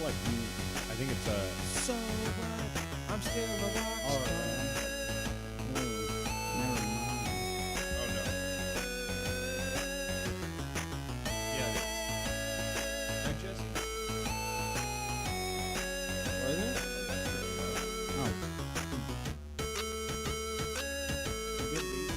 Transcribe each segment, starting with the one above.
like I think it's so what? I'm still a rock star. Never mind. Oh no. Yeah, it is. Right, Jesse? Was it? Oh. Good beat.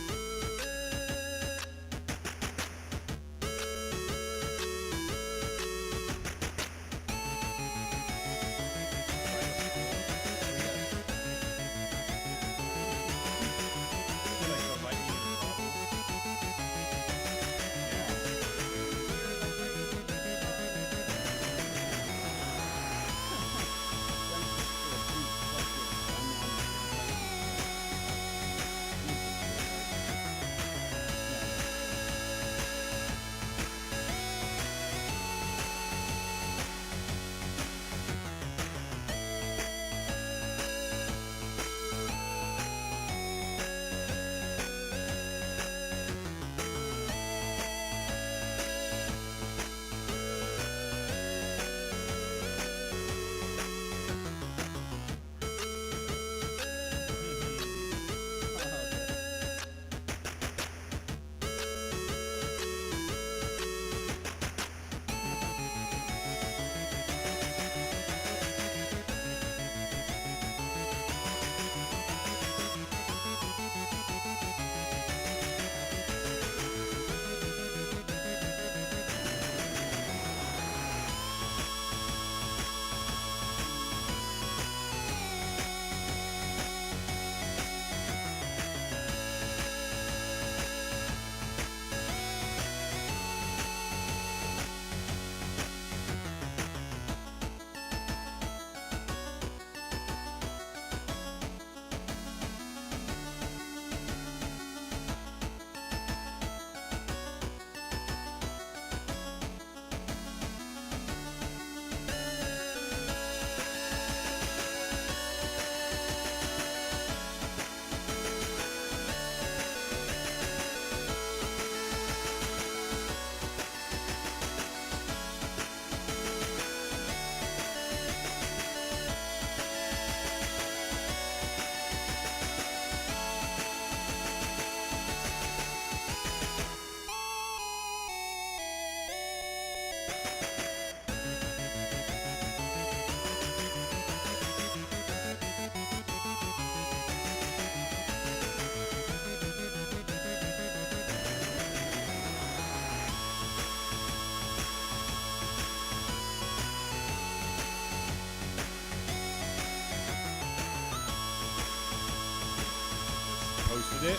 Posted it.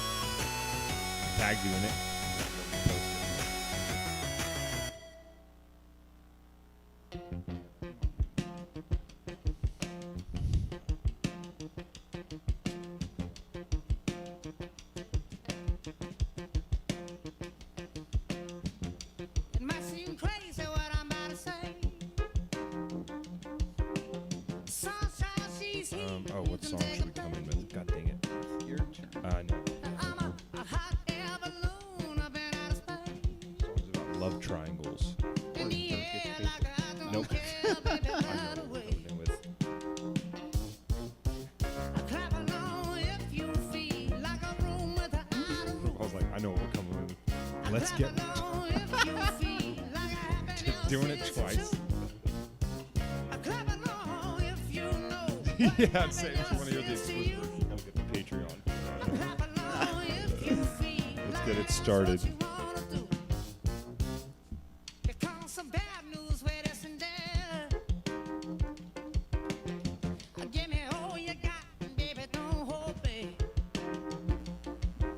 Tagged you in it. Posted. It might seem crazy what I'm about to say. Sunshine, she's here. Oh, what song should we come in with? God dang it. Your turn. No. I'm a hot air balloon up in outer space. Songs about love triangles. In the air like I don't Nope. care, baby, I right know what we're away. coming in with. Clap along if you feel like a room without a roof. I was like, I know what we're coming in with. Let's get Clap along if you feel like happiness doing it is twice. true. Clap along if you know Yeah, I'd say if you happiness want to hear the is to explicit you. version, I'll get the Patreon. Clap along if you feel Let's like get it that's started. what you wanna do. Here comes some bad news where this and there. Give me all you got, baby, don't hold me.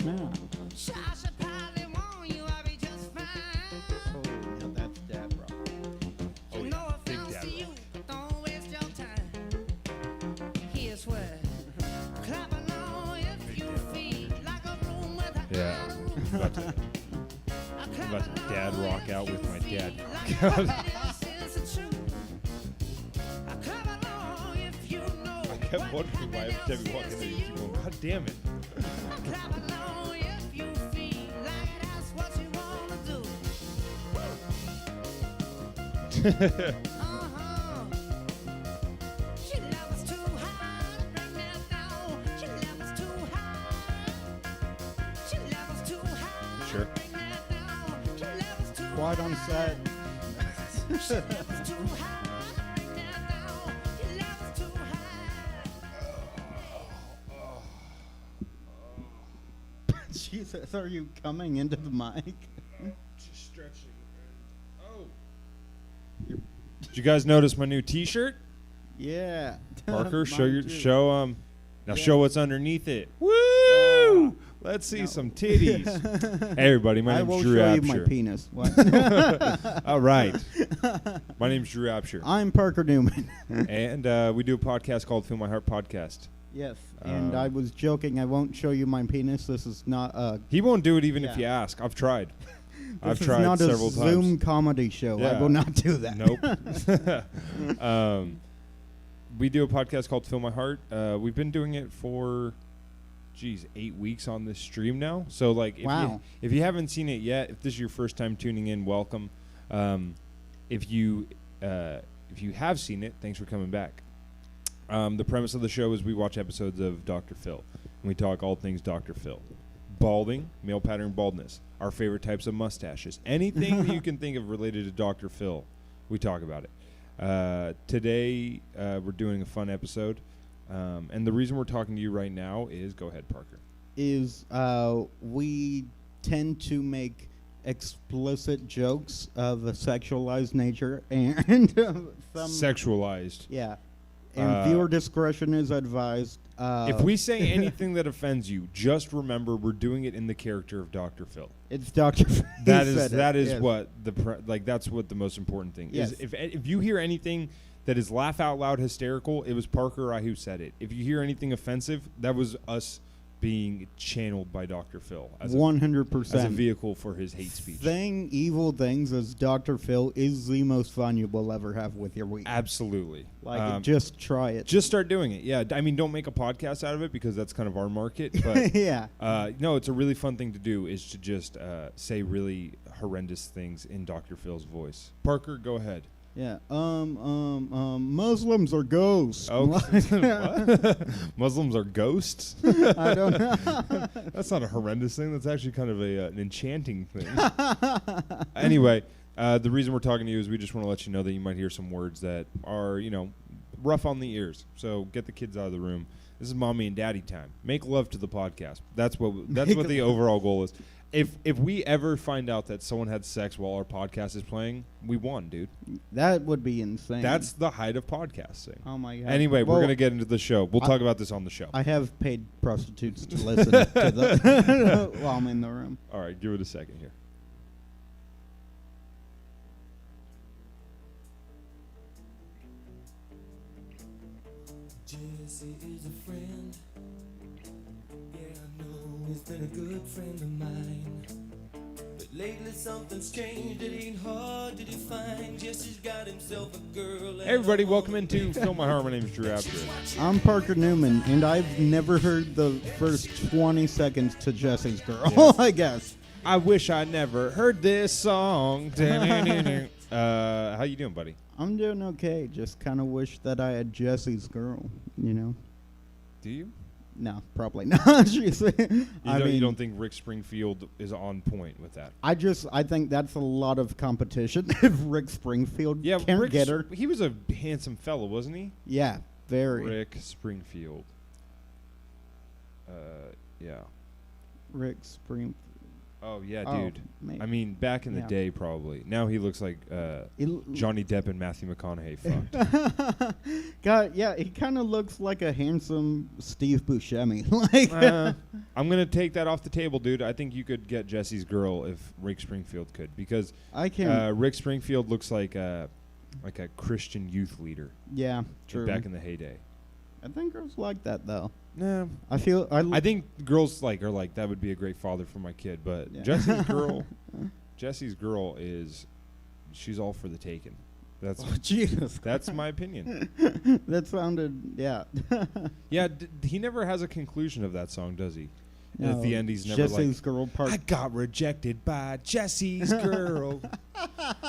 No. Sure, I should probably warn you, I'll be just fine. Oh, now that's Dad Rock. Oh, yeah. No Big offense Dad to you, Rock. don't waste your time. Here's where. Clap along if Big you Dad Rock. feel like a room without Yeah. a roof. I'm about to dad rock out with my dad rock out. I kept wondering why every time we walk in there, you keep going, God damn it. right on set. Too high, down, your level's too high. Jesus, are you coming into the mic? Just stretching. Did you guys notice my new T-shirt? Yeah. Parker, show Mine your too. Now Yeah. show what's underneath it. Woo! Let's see No. some titties. Hey everybody, my I name's will Drew show you my Apsher. penis. What? All right. My name's Drew Apsher. I'm Parker Newman. And we do a podcast called Feel My Heart Podcast. Yes, and I was joking. I won't show you my penis. This is not a. He won't do it even if Yeah. you ask. I've tried. I've This tried is not several a Zoom times. comedy show. I Yeah. will not do that. Nope. We do a podcast called Feel My Heart. We've been doing it for, 8 weeks on this stream now. So, like, Wow. if you haven't seen it yet, if this is your first time tuning in, welcome. If you have seen it, thanks for coming back. The premise of the show is we watch episodes of Dr. Phil, and we talk all things Dr. Phil. Balding, male pattern baldness, our favorite types of mustaches, anything that you can think of related to Dr. Phil, we talk about it. Today, we're doing a fun episode, and the reason we're talking to you right now is, go ahead, Parker. Is we tend to make explicit jokes of a sexualized nature and some Sexualized. yeah, and viewer discretion is advised. If we say anything that offends you, just remember we're doing it in the character of Dr. Phil. it's Dr. That is what that's what the most important thing Yes. is. If you hear anything that is laugh out loud hysterical, it was Parker or I who said it. If you hear anything offensive, that was us being channeled by Dr. Phil as a 100%. vehicle for his hate speech. Saying evil things as Dr. Phil is the most fun you will ever have with your week. Absolutely. Just try it. Just start doing it. Yeah. I mean, don't make a podcast out of it because that's kind of our market. But yeah. no, it's a really fun thing to do is to just say really horrendous things in Dr. Phil's voice. Parker, go ahead. Yeah. Muslims are ghosts. Oh, what? Muslims are ghosts? I don't know. That's not a horrendous thing. That's actually kind of an enchanting thing. Anyway, the reason we're talking to you is we just want to let you know that you might hear some words that are, rough on the ears. So get the kids out of the room. This is mommy and daddy time. Make love to the podcast. That's what the overall goal is. If we ever find out that someone had sex while our podcast is playing, we won, dude. That would be insane. That's the height of podcasting. oh my god. Anyway, Well, we're gonna get into the show. We'll talk about this on the show. I have paid prostitutes to listen to the while I'm in the room. All right, give it a second here. Jesse is a friend. Yeah, I know he's been a good friend of mine. But lately something's changed. It ain't hard to define. Jesse's got himself a girl. Hey everybody, welcome into Feel My Heart. My name's Drew Apsher. I'm Parker Newman, and I've never heard the first 20 seconds to Jesse's Girl, Yes. I guess. I wish I never heard this song. How you doing, buddy? I'm doing okay. Just kind of wish that I had Jesse's Girl, Do you? No, probably not. you don't think Rick Springfield is on point with that? I think that's a lot of competition. If Rick Springfield can't get her. He was a handsome fellow, wasn't he? Yeah, very. Rick Springfield. Yeah. Rick Springfield. Oh yeah, Oh, dude. maybe. I mean, back in the Yeah. day, probably. Now he looks like Johnny Depp and Matthew McConaughey fucked. God, yeah, he kind of looks like a handsome Steve Buscemi. I'm gonna take that off the table, dude. I think you could get Jesse's Girl if Rick Springfield could, because I can't. Rick Springfield looks like a Christian youth leader Yeah, true. back in the heyday. I think girls like that though. No, I feel I think girls are like that would be a great father for my kid, but Yeah. Jesse's girl she's all for the taking. That's Oh, Jesus. that's my opinion. That sounded, yeah. Yeah, he never has a conclusion of that song, does he? And at the end, he's never Jesse's like, girl part. I got rejected by Jesse's girl.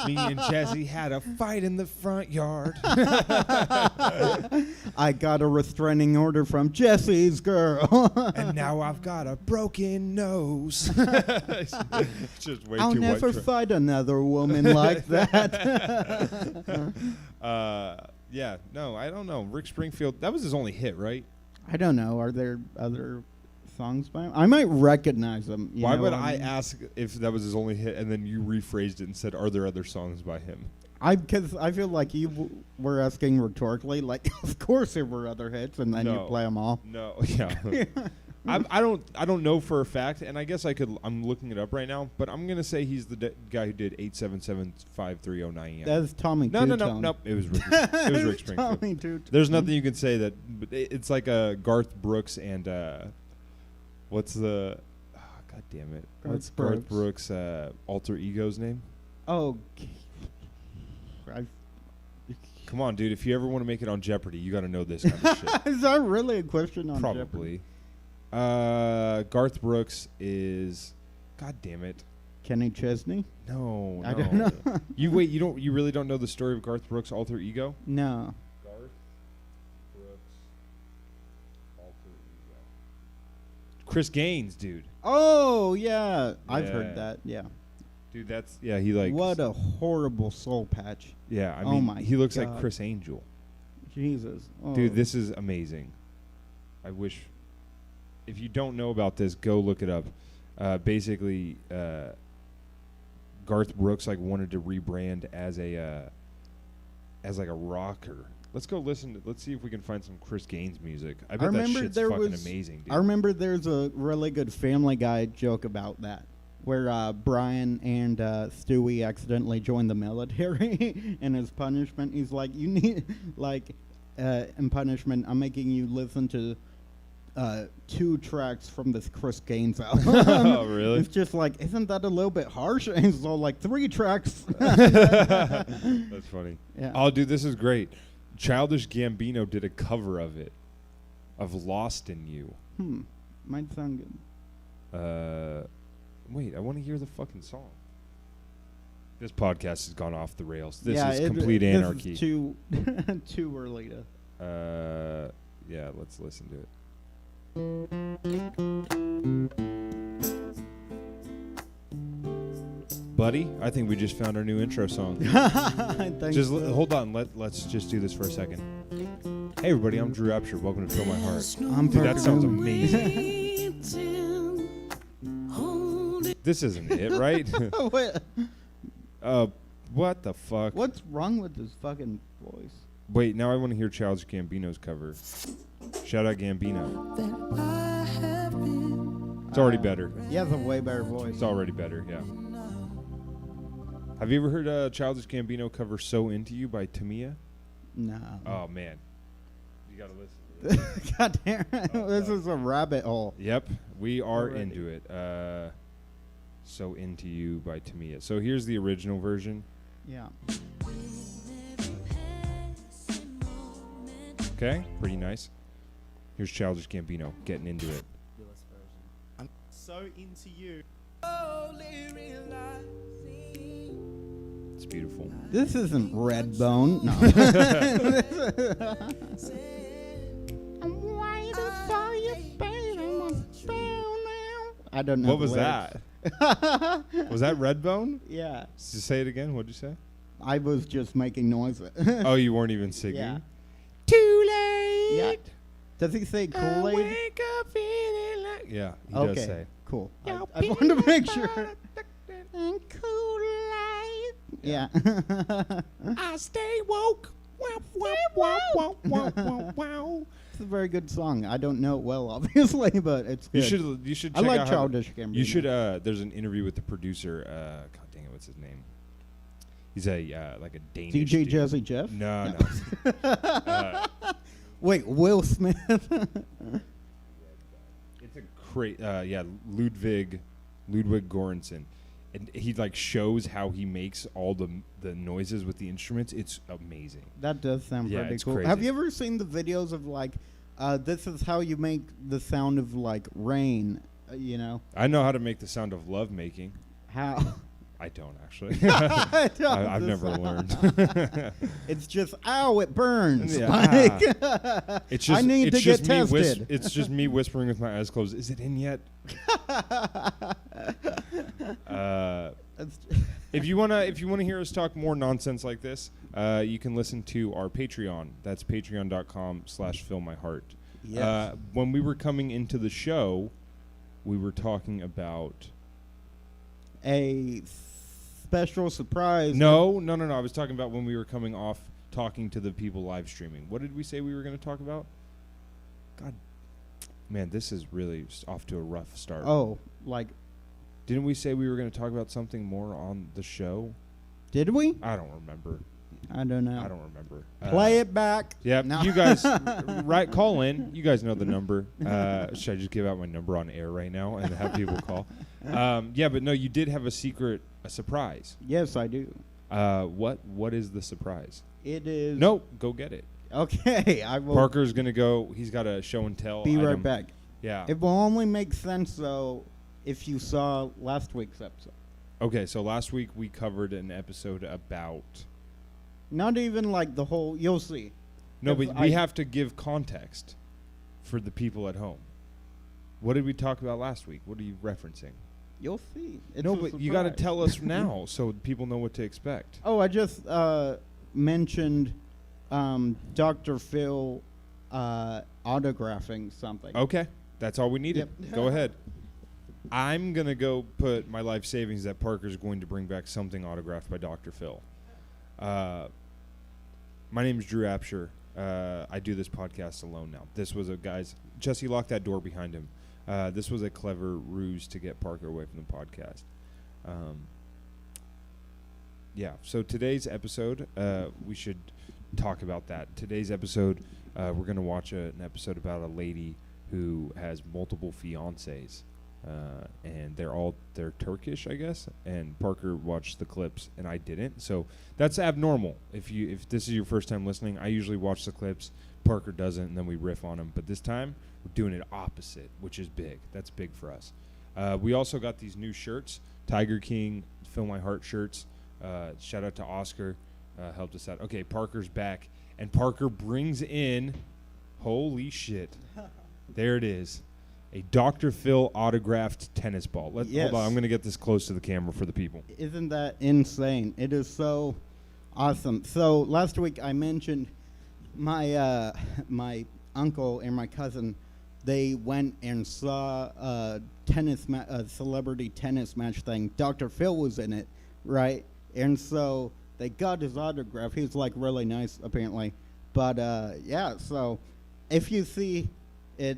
Me and Jesse had a fight in the front yard. I got a restraining order from Jesse's girl. And now I've got a broken nose. It's just way I'll too never white trash. fight another woman like that. Yeah, no, I don't know. Rick Springfield, that was his only hit, right? I don't know. Are there other songs by him? I might recognize them. you Why know would what I mean? ask if that was his only hit and then you rephrased it and said, are there other songs by him? Because I feel like you were asking rhetorically, like, of course there were other hits, and then you No. play them all. No, yeah. I don't know for a fact, and I guess I'm looking it up right now, but I'm going to say he's the guy who did 877-5309. That's Tommy No, Two-Tone. it was Rick, it was Rick Springfield. Tommy Two-Tone. There's nothing you can say that, but it's like Garth Brooks and what's the, God damn it, what's Garth Brooks' alter ego's name? Oh, Come on, dude, if you ever want to make it on Jeopardy, you got to know this kind of shit. is that really a question on Probably. Jeopardy? Garth Brooks is, God damn it. Kenny Chesney? No, I don't know. You really don't know the story of Garth Brooks' alter ego? No. Garth Brooks alter ego. Chris Gaines, dude. Oh, yeah. I've Yeah. heard that. Yeah. Dude, he like. What a horrible soul patch. Yeah, I Oh mean, my he looks like God. Chris Angel. Jesus. Oh. Dude, this is amazing. I wish. If you don't know about this, go look it up. Basically, Garth Brooks like wanted to rebrand as like a rocker. Let's go listen. Let's see if we can find some Chris Gaines music. I bet that remember shit's there fucking was- amazing, dude. I remember there's a really good Family Guy joke about that, where Brian and Stewie accidentally joined the military, and as punishment, he's like, "You need in punishment, I'm making you listen to 2 tracks from this Chris Gaines album." Oh, really? It's just like, isn't that a little bit harsh? And he's all like, 3 tracks. That's funny. Yeah. Oh, dude, this is great. Childish Gambino did a cover of it, of "Lost in You." Might sound good. Wait, I want to hear the fucking song. This podcast has gone off the rails. This yeah, is complete this anarchy. is too too early to. Yeah, let's listen to it. Buddy, I think we just found our new intro song. Thanks, Just Phil. hold on. Let's just do this for a second. Hey, everybody, I'm Drew Apsher. Welcome to Fill My Heart. I'm Dude, that Parker sounds Newman. amazing. This isn't it, right? Wait, What the fuck? what's wrong with this fucking voice? Wait, now I want to hear Childish Gambino's cover. Shout out Gambino. It's already better. He has a way better voice. It's already better, yeah. Have you ever heard Childish Gambino cover "So Into You" by Tamia? No. Oh man, you gotta listen to it. God damn it. Oh, This God. is a rabbit hole. Yep, we are Already. into it. "So Into You" by Tamia. So here's the original version. Yeah. Okay, pretty nice. Here's Childish Gambino getting into it. I'm so into you. It's beautiful. This isn't Redbone. No. I don't know. What the was lyrics. that? Was that Redbone? Yeah. Just say it again. What'd you say? I was just making noises. Oh, you weren't even singing. Yeah. Too late. Yeah. Does he say Kool-Aid? Wake up feeling like. Yeah, he Okay. does say. Cool. I wanted to make sure. And Kool-Aid. Yeah. I stay woke. Wow, wow, wow, wow, wow, wow, wow. It's a very good song. I don't know it well, obviously, but it's good. You should. I Check like out how- Childish Gambino. You should. There's an interview with the producer. God dang it, what's his name? He's a like a Danish. DJ dude. Jazzy Jeff? No. Wait, Will Smith? It's a yeah, Ludwig Göransson, and he like shows how he makes all the noises with the instruments. It's amazing. That does sound Yeah, pretty it's cool. crazy. Have you ever seen the videos of like, this is how you make the sound of like rain you know, I know how to make the sound of love making. how? I don't actually. I don't I've never decide. learned. It's just, ow, it burns. Yeah. Like, It's just I need it's to just get me tested. it's just me whispering with my eyes closed. Is it in yet? That's- If you wanna hear us talk more nonsense like this, you can listen to our Patreon. That's patreon.com/fillmyheart. Yes. When we were coming into the show, we were talking about A special surprise. no. I was talking about when we were coming off talking to the people live streaming. What did we say we were going to talk about? God, man, this is really off to a rough start. Oh, like, Didn't we say we were going to talk about something more on the show? did we? I don't remember. I don't know. I don't remember. Play it back. Yeah, No. you guys, right? Call in. You guys know the number. Should I just give out my number on air right now and have people call? Yeah, but no, you did have a surprise. Yes, I do. What is the surprise? It is. No, go get it. Okay, I will Parker's gonna go. He's got a show and tell. be right item. back. Yeah. It will only make sense, though, if you saw last week's episode. Okay, so last week we covered an episode about. Not even like the whole. You'll see. No, If but I- we have to give context for the people at home. What did we talk about last week? What are you referencing? You'll see. It's No, a but you got to surprise. tell us now so people know what to expect. Oh, I just mentioned Dr. Phil autographing something. Okay, that's all we needed. Yep. Go ahead. I'm going to go put my life savings that Parker's going to bring back something autographed by Dr. Phil. My name is Drew Apsher. I do this podcast alone now. This was Jesse, lock that door behind him. This was a clever ruse to get Parker away from the podcast. Yeah, so today's episode, we should talk about that. Today's episode, we're going to watch an episode about a lady who has multiple fiancés. And they're Turkish, I guess. And Parker watched the clips, and I didn't. So that's abnormal. If this is your first time listening, I usually watch the clips. Parker doesn't, and then we riff on them. But this time, we're doing it opposite, which is big. That's big for us. We also got these new shirts, Tiger King, Fill My Heart shirts. Shout out to Oscar, helped us out. Okay, Parker's back, and Parker brings in, holy shit, there it is. A Dr. Phil autographed tennis ball. Yes. Hold on, I'm going to get this close to the camera for the people. Isn't that insane? It is so awesome. So last week I mentioned my my uncle and my cousin. They went and saw a celebrity tennis match thing. Dr. Phil was in it, right? And so they got his autograph. He's like really nice, apparently. But yeah, so if you see it,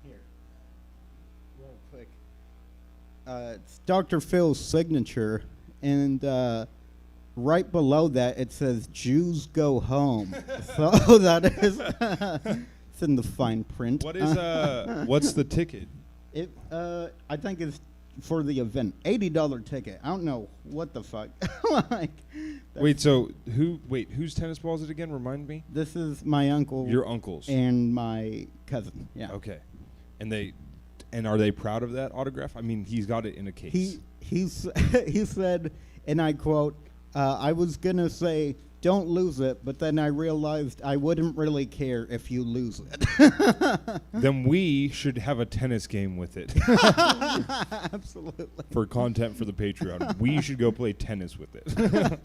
here, real quick. It's Dr. Phil's signature, and right below that it says "Jews go home." So that is it's in the fine print. What is what's the ticket? It? I think it's for the event. $80 ticket. I don't know what the fuck. Like, Wait, whose tennis ball is it again? Remind me. this is my uncle Your uncle's. and my cousin. Yeah. Okay. And are they proud of that autograph? I mean, he's got it in a case. He said, and I quote, I was gonna say don't lose it, but then I realized I wouldn't really care if you lose it. Then we should have a tennis game with it Absolutely. for content for the Patreon. We should go play tennis with it.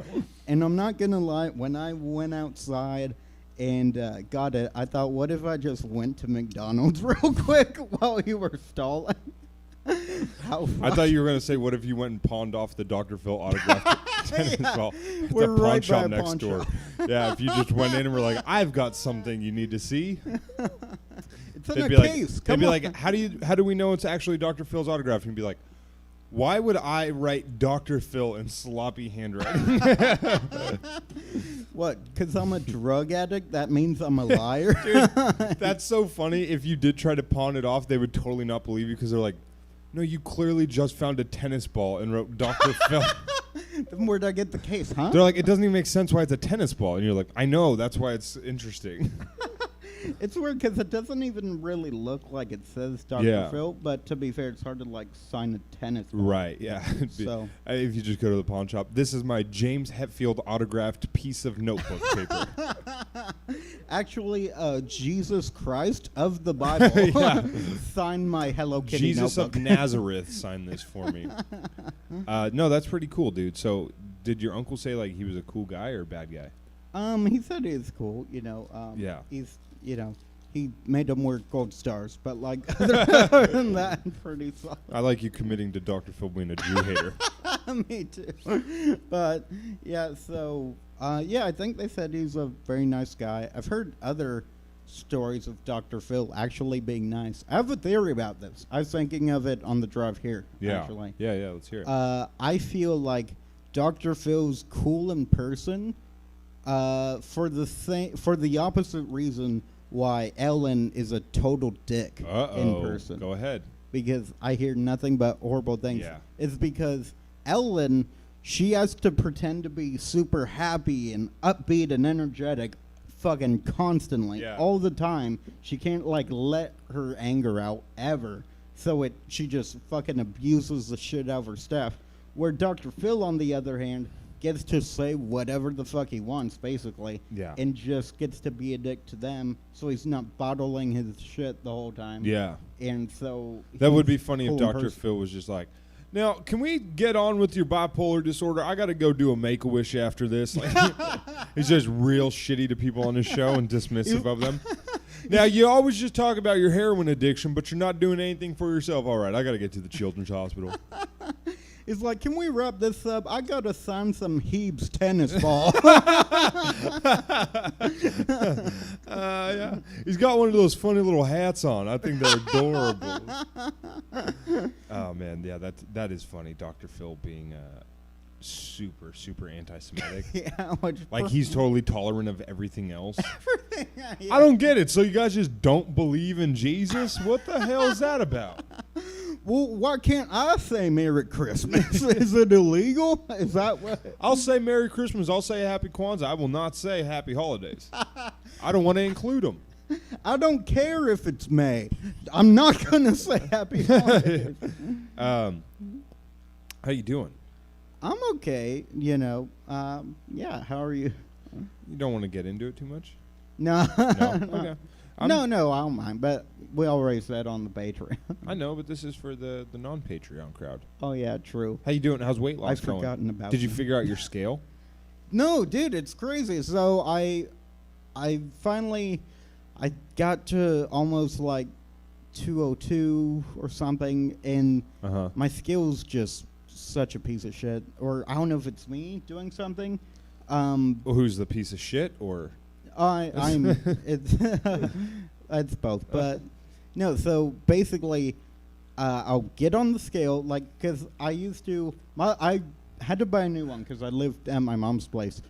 And I'm not gonna lie, when I went outside and got it, I thought, what if I just went to McDonald's real quick while you were stalling? How I thought you were going to say, what if you went and pawned off the Dr. Phil autograph tennis Yeah, ball at we're the pawn right shop by a next pawn door? shop. Yeah, if you just went in and were like, I've got something you need to see. It's in They'd a be like, case. they'd Come be on. like, how do we know it's actually Dr. Phil's autograph? And you'd be like, why would I write Dr. Phil in sloppy handwriting? What? Because I'm a drug addict? That means I'm a liar? That's so funny. If you did try to pawn it off, they would totally not believe you because they're like, no, you clearly just found a tennis ball and wrote Dr. Phil. Then where'd I get the case, huh? They're like, it doesn't even make sense why it's a tennis ball. And you're like, I know, that's why it's interesting. It's weird because it doesn't even really look like it says Dr. Yeah. Phil, but to be fair, it's hard to like sign a tennis ball. Right, yeah. It'd be- So- if you just go to the pawn shop, this is my James Hetfield autographed piece of notebook paper. Actually, Jesus Christ of the Bible signed my Hello Kitty Jesus notebook. of Nazareth signed this for me. No, that's pretty cool, dude. So, did your uncle say like he was a cool guy or a bad guy? He said he's cool, you know. Yeah. He's, you know, he made them wear gold stars, but like other than that, pretty solid. I like you committing to Dr. Phil being a Jew hater. Me too. But yeah, so yeah, I think they said he's a very nice guy. I've heard other stories of Dr. Phil actually being nice. I have a theory about this. I was thinking of it on the drive here. Yeah. Actually, Yeah, let's hear it. I feel like Dr. Phil's cool in person, for the opposite reason why Ellen is a total dick in person. Go ahead. Because I hear nothing but horrible things. Yeah. It's because Ellen, she has to pretend to be super happy and upbeat and energetic fucking constantly, Yeah. all the time. She can't like let her anger out ever. So she just fucking abuses the shit out of her staff. Where Dr. Phil, on the other hand, gets to say whatever the fuck he wants, basically. Yeah. And just gets to be a dick to them, so he's not bottling his shit the whole time. Yeah. And so That would be he's funny if cool in Dr. person. Phil was just like, now, can we get on with your bipolar disorder? I got to go do a Make-A-Wish after this. Like, he's just real shitty to people on his show and dismissive of them. Now, you always just talk about your heroin addiction, but you're not doing anything for yourself. All right, I got to get to the children's hospital. He's like, can we wrap this up? I got to sign some Heebs tennis ball. Yeah. He's got one of those funny little hats on. I think they're adorable. Oh, man. Yeah, that is funny. Dr. Phil being super, super anti-Semitic. Yeah, which Like, he's totally tolerant of everything else. yeah. I don't get it. So you guys just don't believe in Jesus? What the hell is that about? Well, why can't I say Merry Christmas? Is it illegal? Is that what? I'll say Merry Christmas. I'll say Happy Kwanzaa. I will not say Happy Holidays. I don't want to include them. I don't care if it's May. I'm not gonna say Happy Holidays. How you doing? I'm okay. You know. Yeah. How are you? You don't want to get into it too much? No. No? Okay. No, I don't mind. But we already said on the Patreon. I know, but this is for the non-Patreon crowd. Oh yeah, true. How you doing? How's weight loss I've going? forgotten about. Did you that. figure out your scale? No, dude, it's crazy. So I finally got to almost like 202 or something, and Uh-huh. my scale's just such a piece of shit. Or I don't know if it's me doing something. Well, who's the piece of shit, or? I'm it's both, but no. So basically, I'll get on the scale, like, because I used to. I had to buy a new one because I lived at my mom's place,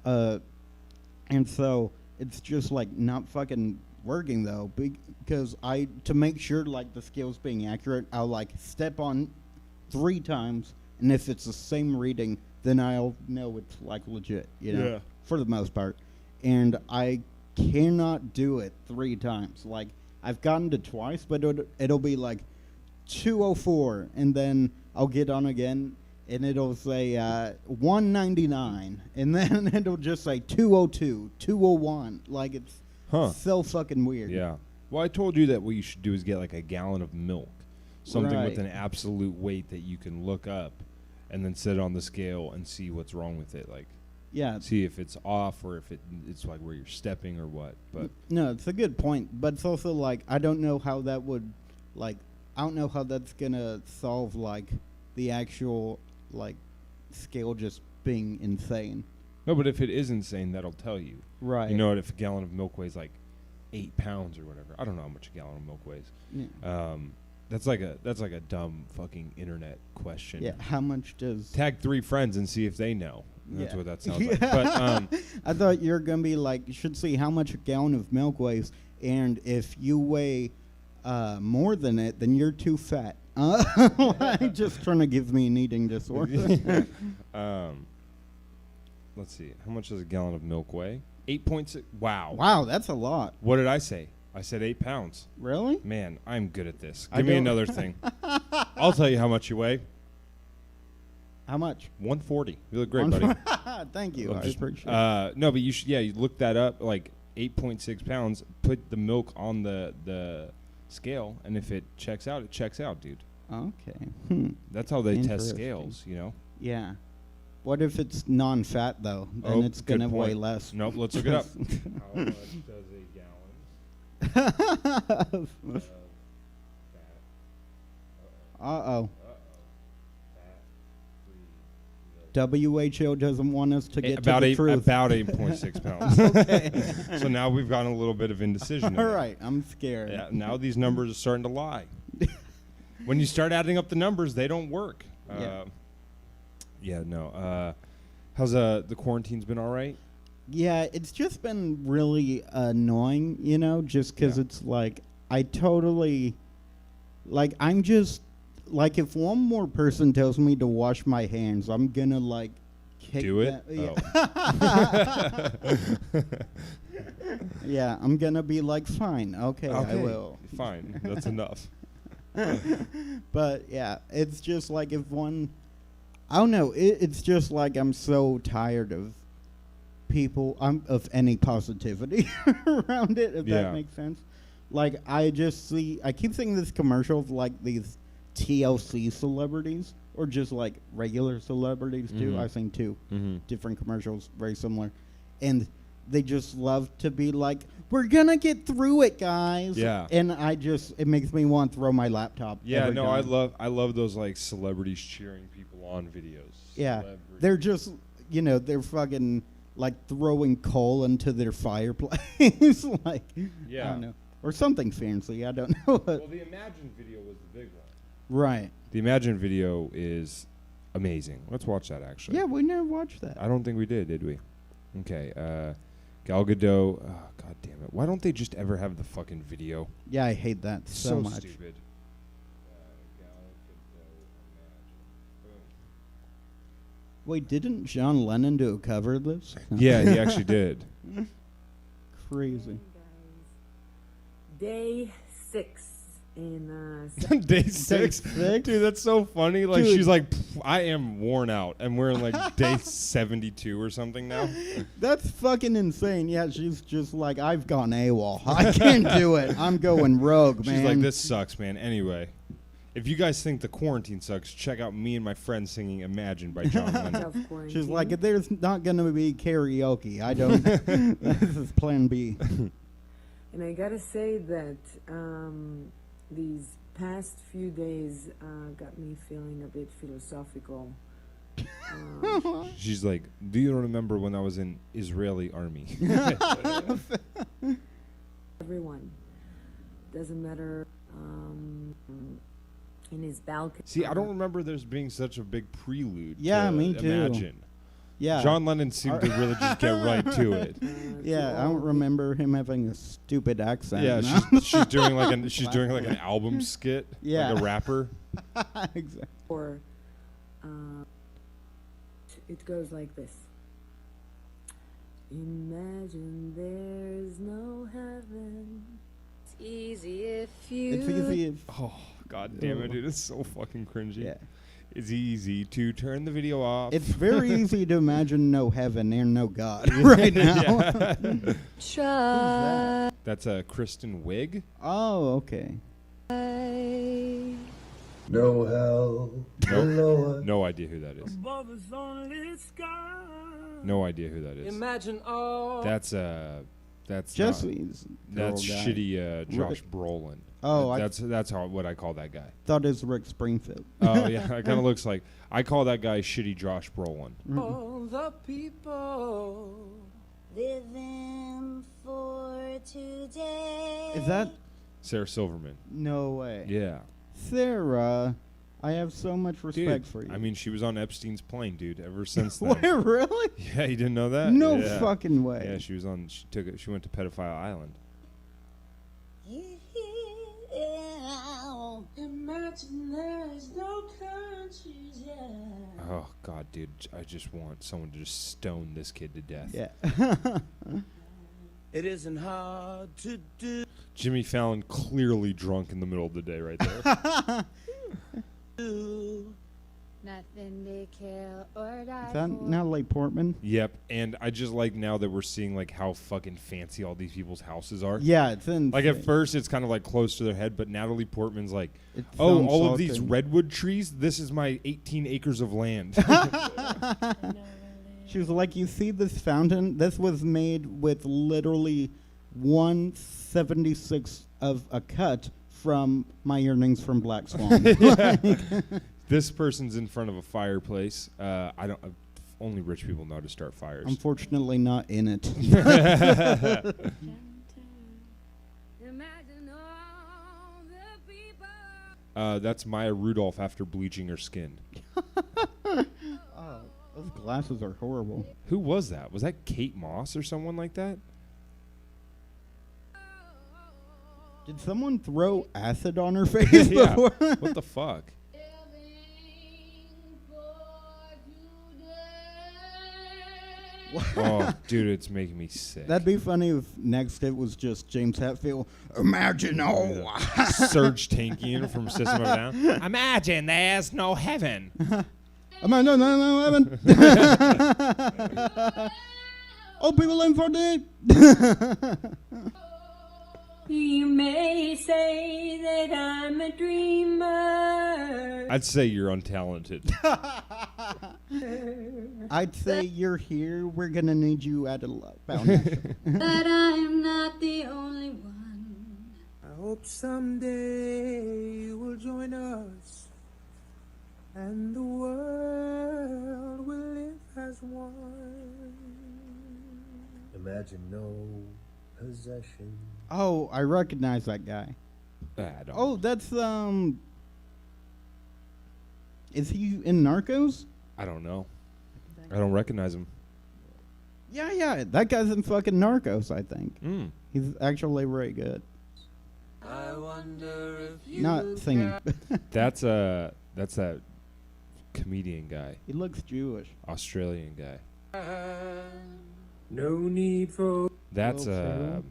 and so it's just like not fucking working though. Because to make sure like the scale's being accurate, I'll like step on 3 times, and if it's the same reading, then I'll know it's like legit. You know, Yeah. for the most part. And I cannot do it 3 times. Like, I've gotten to twice, but it'll be like 204, and then I'll get on again, and it'll say 199, and then it'll just say 202, 201. Like, it's so fucking weird. Yeah. Well, I told you that what you should do is get like a gallon of milk, something with Right. an absolute weight that you can look up, and then sit on the scale and see what's wrong with it. Like, Yeah. see if it's off or if it's like where you're stepping or what. But No, it's a good point, but it's also like I don't know how that would, like, I don't know how that's gonna solve like the actual like scale just being insane. no, but if it is insane, that'll tell you. Right. You know what? If a gallon of milk weighs like 8 pounds or whatever, I don't know how much a gallon of milk weighs. Yeah. That's like a dumb fucking internet question. Yeah. How much does? Tag 3 friends and see if they know. That's Yeah. what that sounds like. But I thought you were gonna be like, you should see how much a gallon of milk weighs, and if you weigh more than it, then you're too fat. Like, just trying to give me an eating disorder. let's see. How much does a gallon of milk weigh? 8.6. Wow. Wow, that's a lot. What did I say? I said 8 pounds. Really? Man, I'm good at this. I Give me don't- another thing. I'll tell you how much you weigh. How much? 140. You look great, buddy. Thank you. I'm I just- appreciate it. No, but you should. Yeah, you look that up. Like 8.6 pounds. Put the milk on the scale, and if it checks out, it checks out, dude. Okay. That's how they test Interesting. scales. You know. Yeah. What if it's non-fat though? Then Oh, it's good gonna weigh point. less. Nope. Let's look it up. How much does a gallon? Uh-oh. WHO doesn't want us to get About to the truth. about 8.6 pounds. Okay. So now we've gotten a little bit of indecision. in All it. right, I'm scared. Yeah. Now these numbers are starting to lie. When you start adding up the numbers, they don't work. Yeah. Yeah. No. How's the quarantine's been all right? Yeah, it's just been really annoying, you know, just because Yeah. it's like I totally, like I'm just like if one more person tells me to wash my hands, I'm gonna like kick Do it? Yeah. Yeah, I'm gonna be like, fine, okay, I will. Fine. That's enough. But yeah, it's just like if one, I don't know, it's just like I'm so tired of people, of any positivity around it, if Yeah. that makes sense. Like I keep seeing this commercial of like these TLC celebrities, or just like regular celebrities too. Mhm. I've seen two Mm-hmm. different commercials, very similar, and they just love to be like, "We're gonna get through it, guys." Yeah. And it makes me want to throw my laptop. Yeah. every No. time. I love those like celebrities cheering people on videos. Yeah, Celebrity- they're just, they're fucking like throwing coal into their fireplace, like I Yeah. don't know, or something fancy. I don't know. Well, the Imagine video was the big one. Right? The Imagine video is amazing. Let's watch that actually. Yeah, we never watched that. I don't think we did we? Okay. Gal Gadot. Oh, God damn it! Why don't they just ever have the fucking video? Yeah, I hate that so much. stupid. Gal Gadot, Imagine. Wait, didn't John Lennon do a cover of this? Boom. Yeah, he actually did. Crazy. Day 6 in Day 6. Six? Dude, that's so funny. Like, Dude. she's like, "Pff, I am worn out. And we're in like day 72 or something now. That's fucking insane. Yeah, she's just like, I've gone AWOL. I can't do it. I'm going rogue, man. She's like, this sucks, man. Anyway, if you guys think the quarantine sucks, check out me and my friends singing Imagine by John Lennon. self-quarantine. She's like, there's not going to be karaoke. I don't. This is plan B. And I gotta say that these past few days got me feeling a bit philosophical. She's like, do you remember when I was in Israeli army? Everyone, doesn't matter, in his balcony. See, I don't remember there's being such a big prelude. Yeah, to me too. Imagine. Yeah. John Lennon seemed to really just get right to it. Yeah, I don't remember him having a stupid accent. Yeah, no? she's doing like an album skit, Yeah. like a rapper. Exactly. Or it goes like this. Imagine there's no heaven. It's easy if you. It's easy. Oh, God damn it, dude! It's so fucking cringy. Yeah. It's easy to turn the video off. It's very easy to imagine no heaven and no God right now. Try. That's a Kristen Wiig. Oh, okay. No hell, Nope. No idea who that is. above us only sky. No idea who that is. Imagine all. That's Jesse's that's girl guy. shitty Josh Brolin. Oh, I that's what I call that guy. thought it was Rick Springfield. Oh yeah, it kind of looks like I call that guy shitty Josh Brolin. all the people. Living for today. Is that? Sarah Silverman. No way. Yeah. Sarah, I have so much respect Dude, for you. I mean, she was on Epstein's plane, dude. Ever since then. Wait, really? Yeah, you didn't know that? No Yeah. fucking way. Yeah, she was on. She went to Pedophile Island. Imagine there's no countries, yeah. Oh God, dude, I just want someone to just stone this kid to death. Yeah. It isn't hard to do. Jimmy Fallon clearly drunk in the middle of the day right there. Nothing to kill or die Is that for. Natalie Portman? Yep, and I just like now that we're seeing like how fucking fancy all these people's houses are. Yeah, it's in. Like at first it's kind of like close to their head, but Natalie Portman's like, It oh, sounds all of these fucking- redwood trees, this is my 18 acres of land. She was like, you see this fountain? This was made with literally 1/76 of a cut from my earnings from Black Swan. This person's in front of a fireplace. I don't. Only rich people know how to start fires. Unfortunately, not in it. Imagine all the people. That's Maya Rudolph after bleaching her skin. Oh, those glasses are horrible. Who was that? Was that Kate Moss or someone like that? Did someone throw acid on her face Yeah. before? What the fuck? Oh, dude, it's making me sick. That'd be funny if next it was just James Hetfield. Imagine Serge Tankian from System of a Down. Imagine there's no heaven. Imagine no heaven. Oh, people in for it. You may say that I'm a dreamer. I'd say you're untalented. I'd say you're here. We're gonna need you at a foundation. But I'm not the only one. I hope someday you will join us, and the world will live as one. Imagine no possession. Oh, I recognize that guy. I don't. Oh, that's Is he in Narcos? I don't know. I don't recognize him. Yeah, that guy's in fucking Narcos, I think. Mm. He's actually very good. I wonder if you Not singing. That's that comedian guy, He looks Jewish. Australian guy. no need for That's Will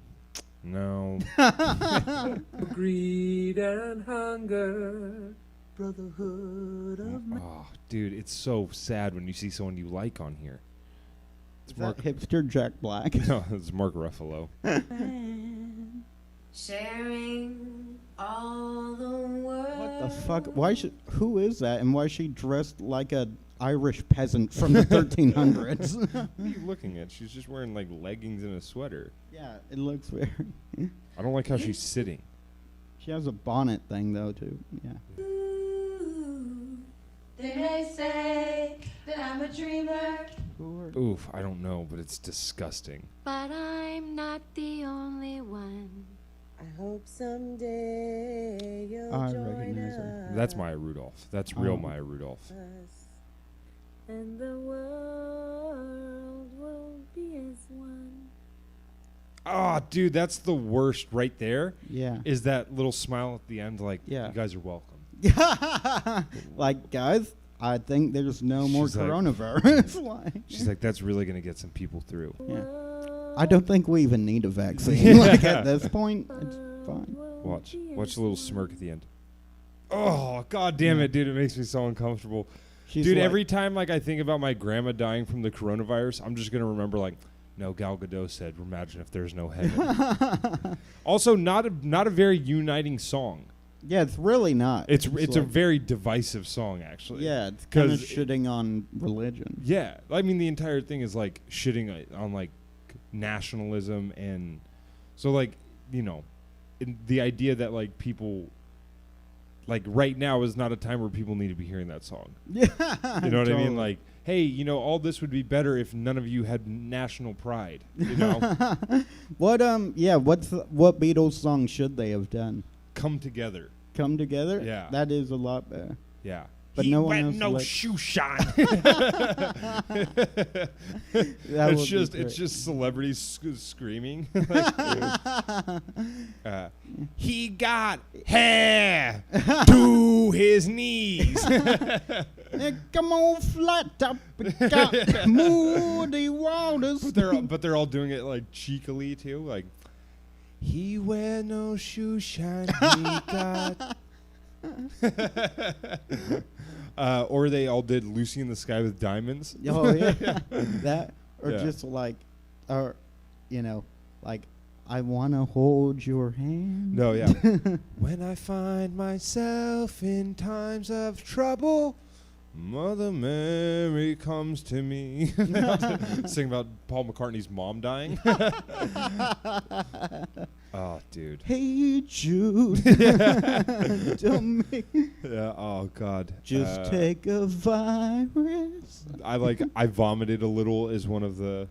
no. greed and hunger. Brotherhood of Oh, dude, it's so sad when you see someone you like on here. Is It's that Mark. hipster Jack Black? No, it's Mark Ruffalo. Sharing all the world. What the fuck? Who is that, and why is she dressed like a Irish peasant from the 1300s? What are you looking at? She's just wearing like leggings and a sweater. Yeah, it looks very. I don't like how she's sitting. She has a bonnet thing though too. Yeah. Ooh, they may say that I'm a dreamer, Oof, I don't know, but it's disgusting. but I'm not the only one. I hope someday you'll I join recognize her. That's Maya Rudolph. That's real Oh. Maya Rudolph. us, and the world will be as one. Oh, dude, that's the worst right there. Yeah. Is that little smile at the end like, Yeah. you guys are welcome. Like, guys, I think there's no more She's like- coronavirus. Like, She's like, that's really going to get some people through. yeah. I don't think we even need a vaccine. Like, at this point, it's fine. Watch a little smirk at the end. Oh, god damn it, dude, it makes me so uncomfortable. She's Dude, like, every time like I think about my grandma dying from the coronavirus, I'm just going to remember like, no, Gal Gadot said, imagine if there's no heaven. Also, not a very uniting song. Yeah, it's really not. It's a like- very divisive song, actually. Yeah, it's kind of 'Cause shitting on religion. Yeah, I mean the entire thing is like shitting on like nationalism, and so like, you know, the idea that like people like right now is not a time where people need to be hearing that song. Yeah, You know what I totally. mean? Like, hey, you know, all this would be better if none of you had national pride. You know, What what Beatles song should they have done? come together. Come Together? Yeah. That is a lot better. Yeah. But He no one went else no like- shoe shine. That would be It's great. just celebrities screaming. He got hair to his knees. Come on, flat top, got moody waters. But they're all doing it like cheekily too, like he wear no shoe shine he got. Or they all did Lucy in the Sky with Diamonds. Oh yeah, that or Yeah. just like, or you know, like I wanna hold your hand. No, yeah. When I find myself in times of trouble, Mother Mary comes to me. Sing about Paul McCartney's mom dying. Oh, dude. Hey Jude, don't make Yeah. Oh God. just take a virus. I vomited a little as one of the.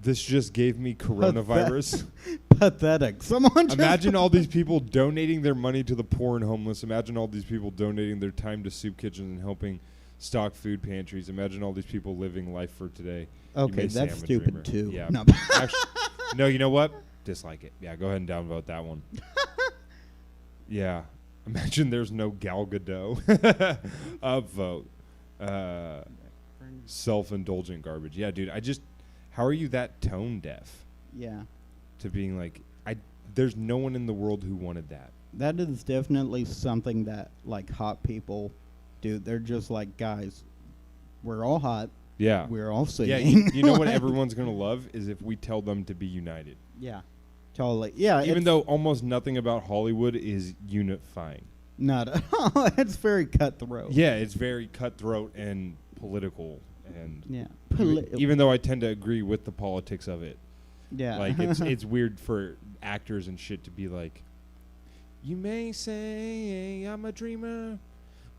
This just gave me coronavirus. Pathetic. Someone just Imagine all these people donating their money to the poor and homeless. Imagine all these people donating their time to soup kitchens and helping stock food pantries. Imagine all these people living life for today. You Okay, may say that's I'm a stupid dreamer. too. Yeah. No. Actually, no, you know what? Dislike it. Yeah, go ahead and downvote that one. Yeah. Imagine there's no Gal Gadot. Upvote. Self-indulgent garbage. Yeah, dude. How are you that tone deaf Yeah, to being like, there's no one in the world who wanted that. that is definitely something that like hot people do. They're just like, guys, we're all hot. Yeah. We're all Yeah, singing. you know what everyone's going to love is if we tell them to be united. Yeah, totally. Yeah, Even it's though almost nothing about Hollywood is unifying. not at all. It's very cutthroat. Yeah, it's very cutthroat and political. And Yeah, even though I tend to agree with the politics of it. yeah. Like, it's weird for actors and shit to be like, you may say I'm a dreamer,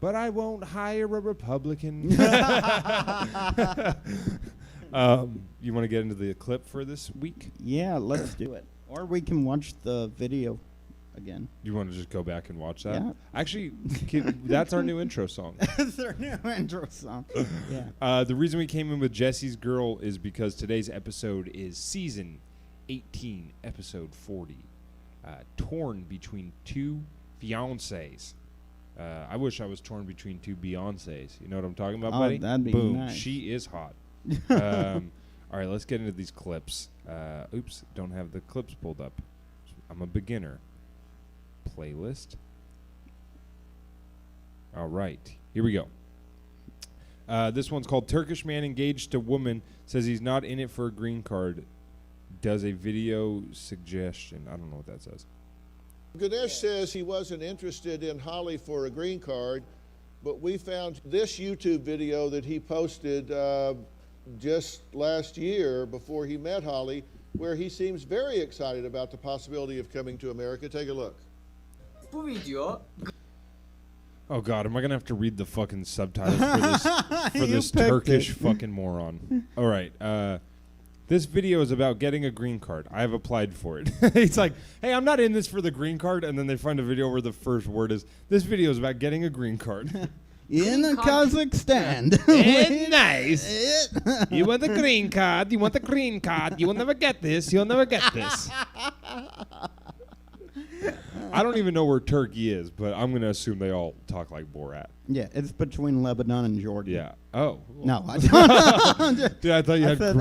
but I won't hire a Republican. You want to get into the clip for this week? Yeah, let's do it. Or we can watch the video again. You want to just go back and watch that? Yeah. Actually, that's our new intro song. It's our new intro song. Yeah. The reason we came in with Jesse's Girl is because today's episode is season 18, episode 40. Torn between two fiancés. I wish I was torn between two Beyoncés. You know what I'm talking about, Oh, buddy? that'd be Boom. nice. She is hot. All right, let's get into these clips. Oops, don't have the clips pulled up. I'm a beginner. Playlist. All right, here we go. This one's called Turkish Man Engaged to Woman Says He's Not In It for a Green Card. Does a video suggestion. I don't know what that says. Ganesh says he wasn't interested in Holly for a green card, but we found this YouTube video that he posted just last year before he met Holly, where he seems very excited about the possibility of coming to America. Take a look. Bu video Oh God, am I gonna have to read the fucking subtitles for You this picked Turkish it. fucking moron? All right, this video is about getting a green card. I have applied for it. It's like, hey, I'm not in this for the green card, and then they find a video where the first word is, "This video is about getting a green card." In Green card. Kazakhstan. Nice. You want the green card? You want the green card? You will never get this. You'll never get this. I don't even know where Turkey is, but I'm gonna assume they all talk like Borat. Yeah, it's between Lebanon and Jordan. Yeah. Oh. No, I don't. Dude, I thought you I had said-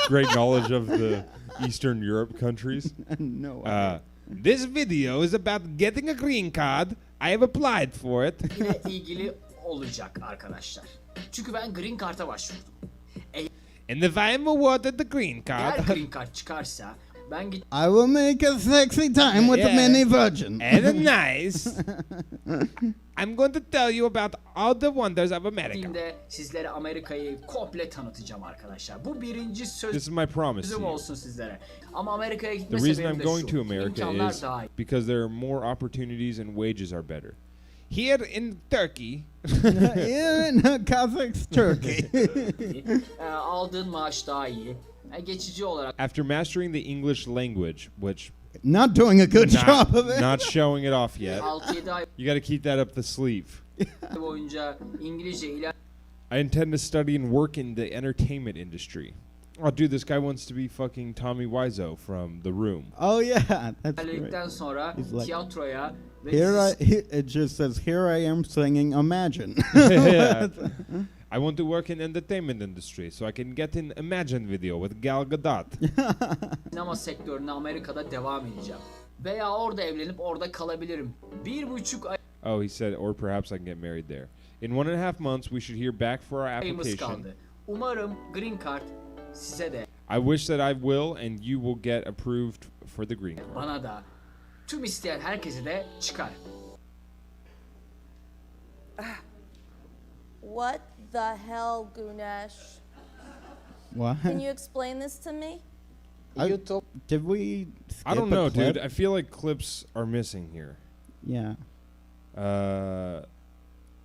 great knowledge of the Eastern Europe countries. No. This video is about getting a green card. I have applied for it. ile ilgili olacak arkadaşlar. Çünkü ben Green Card'a başvurdum. And if I am awarded the green Eğer card, Green Card çıkarsa ben I will make a sexy time with the Yeah. many virgins. and nice, I'm going to tell you about all the wonders of America. gittiğimde sizlere Amerika'yı komple tanıtacağım arkadaşlar. Bu birinci This is my promise to sözüm you. olsun sizlere. Ama Amerika'ya The gitme reason sebebim I'm de going şu. to America İmkanlar is daha iyi. because there are more opportunities and wages are better. Here in Turkey, In Kazakh's Turkey. Aldığın maaş daha iyi. Geçici olarak after mastering the English language, which Not doing a good job of it. not showing it off yet, 6-7 ay you got to keep that up the sleeve. boyunca İngilizce I intend to study and work in the entertainment industry. Oh, dude, this guy wants to be fucking Tommy Wiseau from The Room. Oh yeah, that's İlerledikten great. sonra He's like, tiyatroya ve It just says, "Here I am singing Imagine." Yeah. I want to work in entertainment industry so I can get in Imagine video with Gal Gadot. sinema sektörüne Amerika'da devam edeceğim. Veya orada evlenip orada kalabilirim. 1,5 Oh, he said, or perhaps I can get married there. In 1.5 months, we should hear back for our ayımız application. kaldı. Umarım Green Card size de I wish that I will, and you will get approved for the green card. bana da tüm isteyen herkese de çıkar. What the hell, Gunesh? What? Can you explain this to me? Did we? Skip I don't a know, clip? dude. I feel like clips are missing here. Yeah, Uh,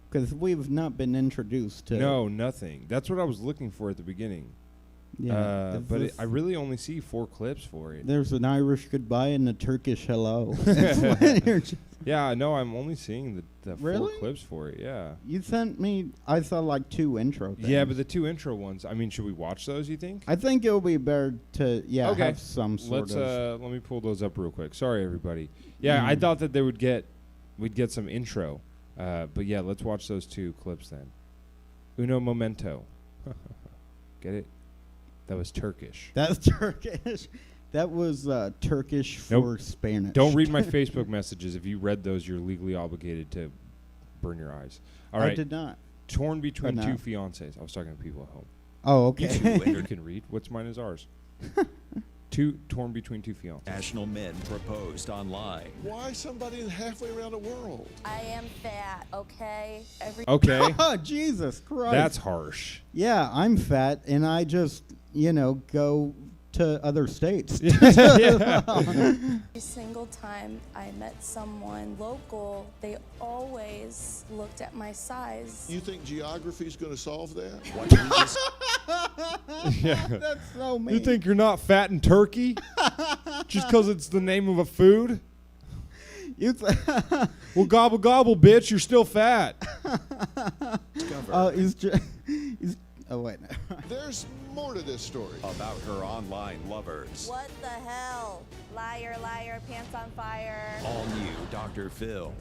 because we've not been introduced to. no, nothing. That's what I was looking for at the beginning. Yeah, this But is- I really only see 4 clips for it. there's an Irish goodbye and a Turkish hello. You're just- Yeah, no, I'm only seeing the 4 Really? clips for it. Yeah. You sent me. I saw like 2 intro things. Yeah, but the 2 intro ones. I mean, should we watch those? You think? I think it would be better to Okay. have some sort Let's of. let me pull those up real quick. Sorry, everybody. Yeah, I Mm. thought that we'd get some intro. But yeah, let's watch those 2 clips then. Uno momento. Get it? That was Turkish. That's Turkish. That was Turkish Nope. for Spanish. Don't read my Facebook messages. If you read those, you're legally obligated to burn your eyes. All right. I did not. Torn between no. 2 fiancés. I was talking to people at home. Oh, okay. You can read. What's mine is ours. Torn between 2 fiancés. National men proposed online. Why somebody halfway around the world? I am fat, okay? Okay. Oh, Jesus Christ. That's harsh. Yeah, I'm fat, and I just, go to other states. Every single time I met someone local, they always looked at my size. You think geography is going to solve that? What we dis- Yeah. That's so mean. You think you're not fat in Turkey? Just because it's the name of a food? You th- Well, gobble gobble, bitch. You're still fat. discover he's. Oh wait. No. There's more to this story. about her online lovers. What the hell? Liar, liar, pants on fire. All new Dr. Phil.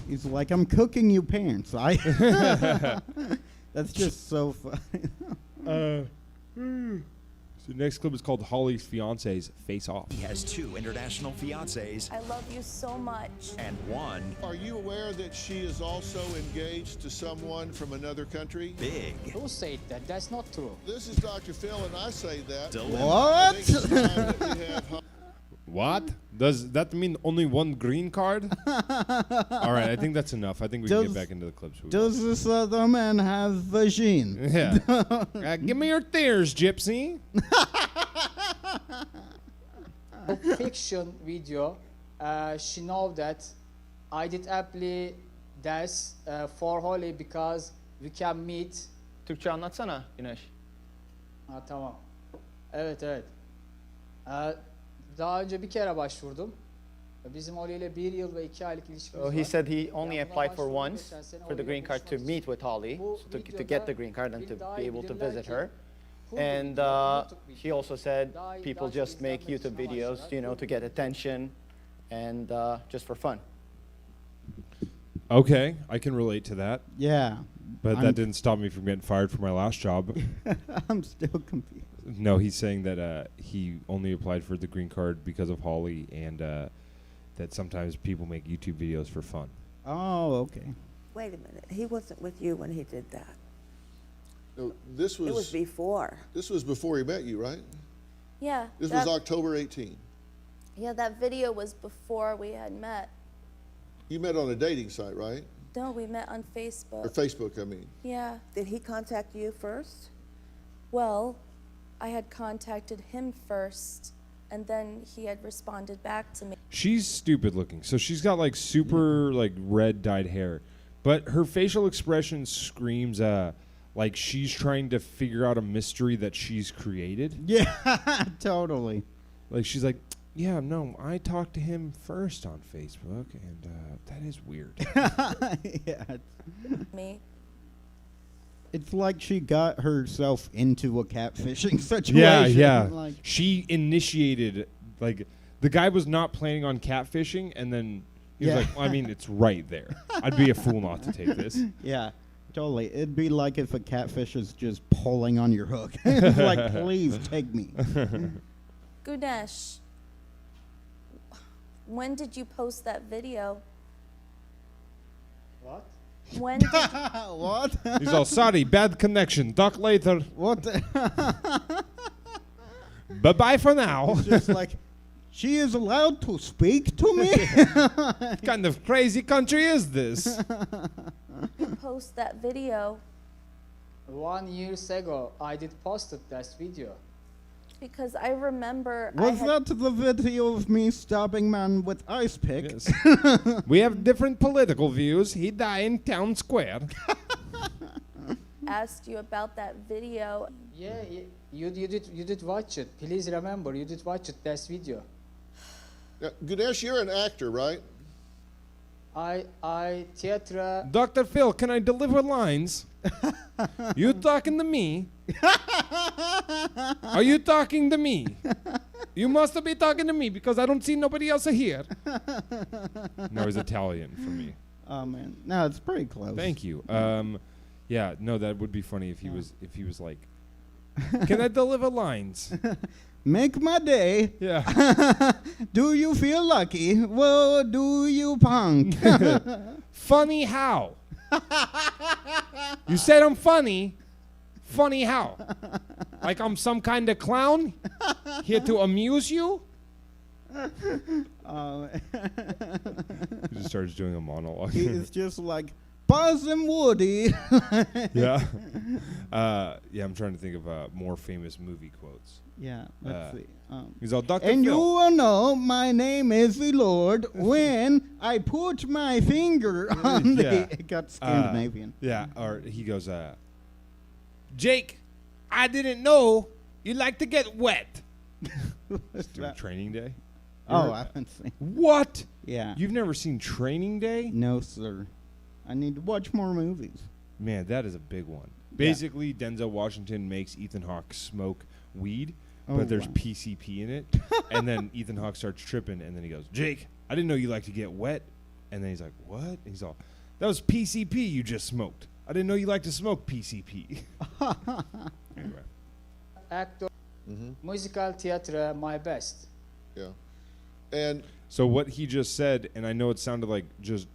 He's like, I'm cooking you pants. That's just so funny. So the next clip is called Holly's Fiancés Face Off. He has 2 international fiancés I love you so much. and 1 Are you aware that she is also engaged to someone from another country? big Who said that? That's not true. This is Dr. Phil, and I say that. dilemma. I think it's time that we have What? Does that mean only 1 green card? All right, I think that's enough. I think we can Does- get back into the clips. Does this other man have vagine? Yeah. Give me your tears, Gypsy. Fiction video. She know that I did apply this for Holly because we can meet. Türkçe anlatsana Güneş. Ha tamam. Evet. Daha önce bir kere başvurdum. Bizim Holly ile 1 yıl ve 2 aylık ilişkimiz var. He said he only Ya buna applied for başvurdum, once geçen sene for the Holly ile green card to buluşmak meet with Holly, Bu so to videoda get the green card and to beni daha be iyi able to bilirler visit ki, her. bu And YouTube he also said Daha iyi- people daha çok just make izlenmek YouTube için videos, amaçlar. to get attention and just for fun. Okay, I can relate to that. Yeah. But I'm- that didn't stop me from getting fired from my last job. I'm still confused. No, he's saying that he only applied for the green card because of Holly, and that sometimes people make YouTube videos for fun. Oh, okay. Wait a minute. He wasn't with you when he did that. No, this It was was before. before he met you, right? Yeah. This that, was October 18. Yeah, that video was before we had met. You met on a dating site, right? No, we met on Or Facebook. Facebook, I mean. Yeah. Did he contact you first? Well, I had contacted him first, and then he had responded back to me. She's stupid looking. So she's got like super like red dyed hair, but her facial expression screams like she's trying to figure out a mystery that she's created. Yeah, totally. Like she's like, yeah, no, I talked to him first on Facebook, and that is weird. Yeah. Me. It's like she got herself into a catfishing situation. Yeah, yeah. Like, She initiated, like, the guy was not planning on catfishing, and then he was Yeah. like, well, I mean, it's right there. I'd be a fool not to take this. yeah, totally. It'd be like if a catfish is just pulling on your hook. It's like, please take me. Gunesh, when did you post that video? What? When did What? He's all, sorry, bad connection. Talk later. What? Bye-bye for now. Just like, she is allowed to speak to me? What kind of crazy country is this? you post that video? 1 year ago, I did posted that video. Because I remember Was that the video of me stopping man with ice pick? Yes. We have different political views. He died in town square. asked you about that video. Yeah, you did watch it. Please remember, you did watch it, that video. Now, Ganesh, you're an actor, right? I theater. Dr. Phil, can I deliver lines? You talking to me? Are you talking to me? You must be talking to me because I don't see nobody else here. No, he's Italian for me. Oh man, no, it's pretty close. Thank you. Yeah, no, that would be funny if he was like, can I deliver lines? Make my day. Yeah. Do you feel lucky? Well, do you punk? Funny how? You said I'm funny. Funny how? Like I'm some kind of clown here to amuse you? He just starts doing a monologue. It's just like Buzz and Woody. Yeah. Yeah, I'm trying to think of more famous movie quotes. Yeah, let's see. He's all Dr. And Phil. you will know my name is the Lord when I put my finger on the... It got Scandinavian. Yeah, or he goes, Jake, I didn't know you like to get wet. Just doing Training Day. Oh, I haven't seen. What? Yeah. You've never seen Training Day? No, sir. I need to watch more movies. Man, that is a big one. Basically, Denzel Washington makes Ethan Hawke smoke weed, but there's wow. PCP in it. And then Ethan Hawke starts tripping, and then he goes, Jake, I didn't know you like to get wet. And then he's like, what? And he's all, that was PCP you just smoked. I didn't know you like to smoke PCP. Anyway. Actor, musical theater, my best. Yeah. And so what he just said, and I know it sounded like just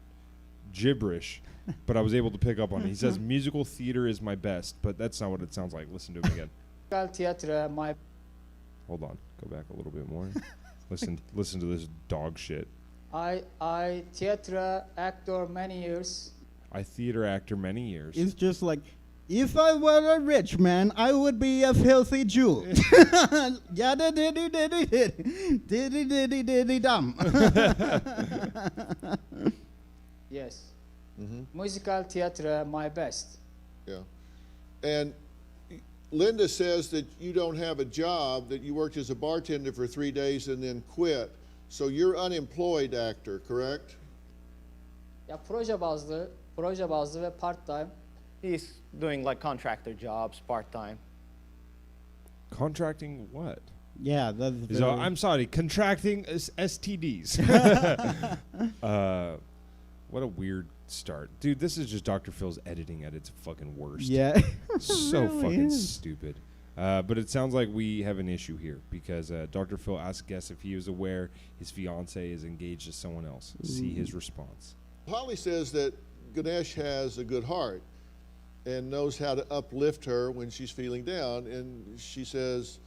gibberish, but I was able to pick up on it. He says musical theater is my best, but that's not what it sounds like. Listen to him again. Musical theater, my. Hold on. Go back a little bit more. Listen to this dog shit. I theater actor many years. I theater actor many years. It's just like, if I were a rich man, I would be a filthy Jew. Yada diddy diddy diddy diddy diddy diddy dum. Yes. Musical theater, my best. Yeah. And Linda says that you don't have a job, that you worked as a bartender for 3 days and then quit. So you're unemployed actor, correct? Ya proje bazlı ve part time. He's doing like contractor jobs, part-time. Contracting what? Yeah, that's He's all, I'm sorry, contracting STDs. What a weird start. Dude, this is just Dr. Phil's editing at its fucking worst. Yeah. So really fucking is. stupid. But it sounds like we have an issue here because Dr. Phil asked guests if he was aware his fiance is engaged to someone else. See his response. Holly says that Ganesh has a good heart and knows how to uplift her when she's feeling down. And she says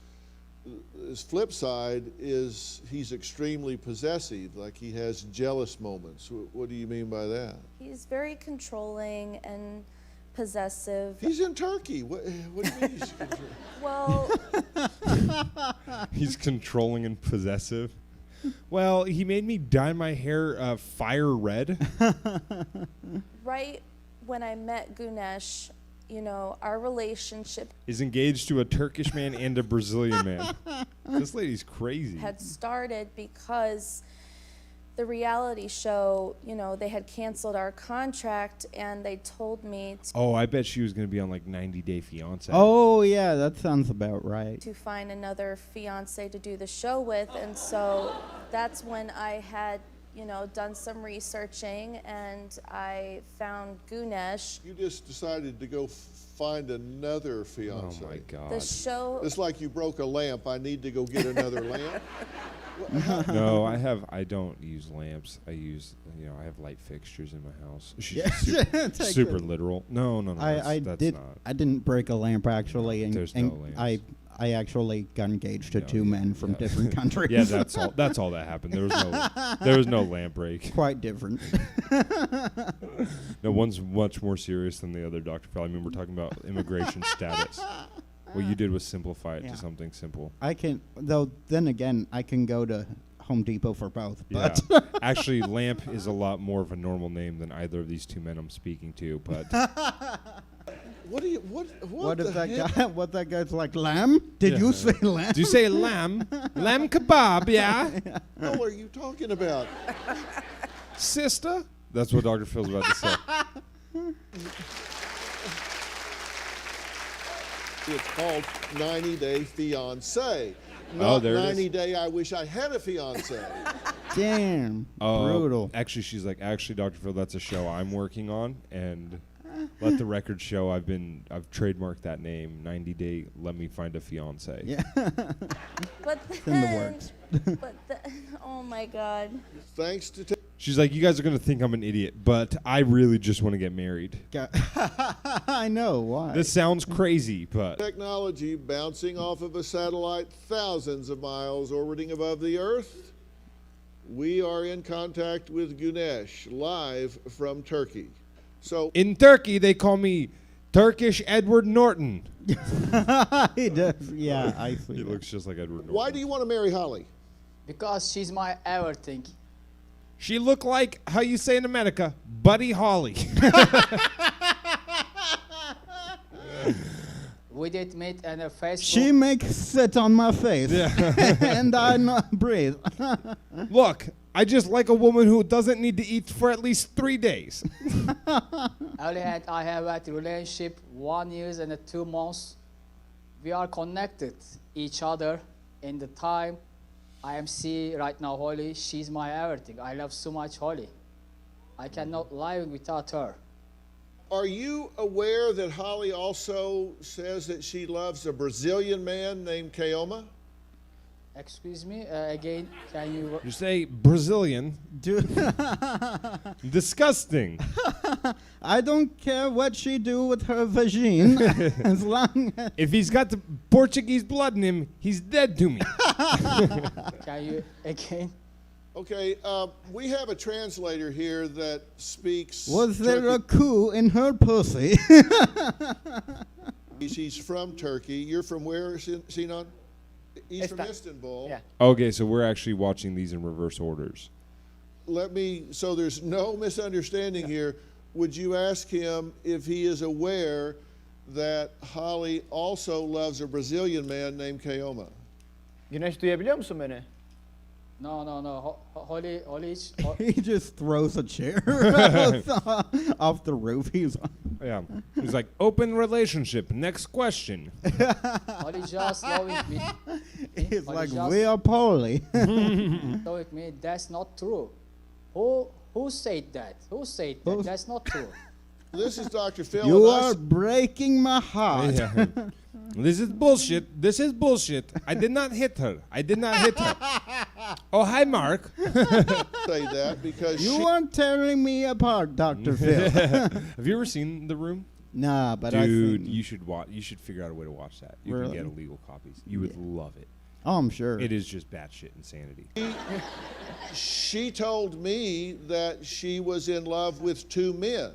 his flip side is he's extremely possessive, like he has jealous moments. What do you mean by that? He's very controlling and possessive. He's in Turkey. What do you mean he's Well, He's controlling and possessive. Well, he made me dye my hair fire red. right when I met Gunesh, you know, our relationship Is engaged to a Turkish man and a Brazilian man. This lady's crazy. had started because the reality show, you know, they had canceled our contract and they told me Oh, I bet she was going to be on like 90 Day Fiance. Oh yeah, that sounds about right. to find another fiance to do the show with. And so that's when I had, you know, done some researching and I found Gunesh. You just decided to go find another fiance. Oh my God. The show. It's like you broke a lamp. I need to go get another lamp. No, I don't use lamps. I use, you know, I have light fixtures in my house. She's Yeah. super literal. No. I that's not. I didn't break a lamp actually, and, There's and no lamps. I actually got engaged to No, two men from different countries. Yeah, that's all. That's all that happened. There was no lamp break. Quite different. No, one's much more serious than the other, Dr. Phil. I mean, we're talking about immigration status. What you did was simplify it Yeah. to something simple. I can, though. Then again, I can go to Home Depot for both. Yeah. But Actually, Lamp is a lot more of a normal name than either of these two men I'm speaking to. But What do you what the if that heck? guy? What that guy's like? Lamb? Did you say lamb? Did you say lamb? Lamb kebab, yeah? What are you talking about? Sister? That's what Dr. Phil's about to say. It's called 90 Day Fiance. Oh, Not there it is. 90 Day I Wish I Had a Fiance. Damn, brutal. Actually, she's like, actually, Dr. Phil, that's a show I'm working on, and let the record show I've trademarked that name, 90 Day Let Me Find a Fiance. Yeah. But It's in the then, works. but oh my God. Thanks to She's like, you guys are going to think I'm an idiot, but I really just want to get married. I know why. This sounds crazy, but technology bouncing off of a satellite thousands of miles orbiting above the Earth, we are in contact with Gunesh live from Turkey. So in Turkey, they call me Turkish Edward Norton. He does. Yeah, I see. He looks just like Edward Norton. why do you want to marry Holly? Because she's my everything. She look like, how you say in America, Buddy Holly. We did meet in a Facebook. She makes it on my face, and I not breathe. Look, I just like a woman who doesn't need to eat for at least 3 days. I have had a relationship 1 year and 2 months. We are connected each other in the time I am see right now Holly. She's my everything. I love so much Holly. I cannot live without her. Are you aware that Holly also says that she loves a Brazilian man named Kaoma? Excuse me, again, can you... You say Brazilian. Disgusting. I don't care what she do with her vagine, as long as If he's got the Portuguese blood in him, he's dead to me. Can you, again? Okay, we have a translator here that speaks. was there a Turkey. coup in her pussy? She's from Turkey. You're from where, Sinan? He's from Istanbul. Yeah. Okay, so we're actually watching these in reverse orders. So there's no misunderstanding here. Would you ask him if he is aware that Holly also loves a Brazilian man named Kaoma? Güneş duyabiliyor musun beni? No. Holly, He just throws a chair off the roof. He's Yeah. He's like, open relationship. Next question. Holly just loving me. He's Holly like, just we are poorly. loving me. That's not true. Who said that? Who said that? That's not true. This is Dr. Phil. You and I are breaking my heart. Yeah. This is bullshit. This is bullshit. I did not hit her. I did not hit her. Oh, hi, Mark. say that because You are tearing me apart, Dr. Phil. Have you ever seen The Room? Nah, but I Dude, think, you should watch. You should figure out a way to watch that. You Really? can get illegal copies. You would love it. oh, I'm sure. It is just batshit insanity. she told me that she was in love with two men,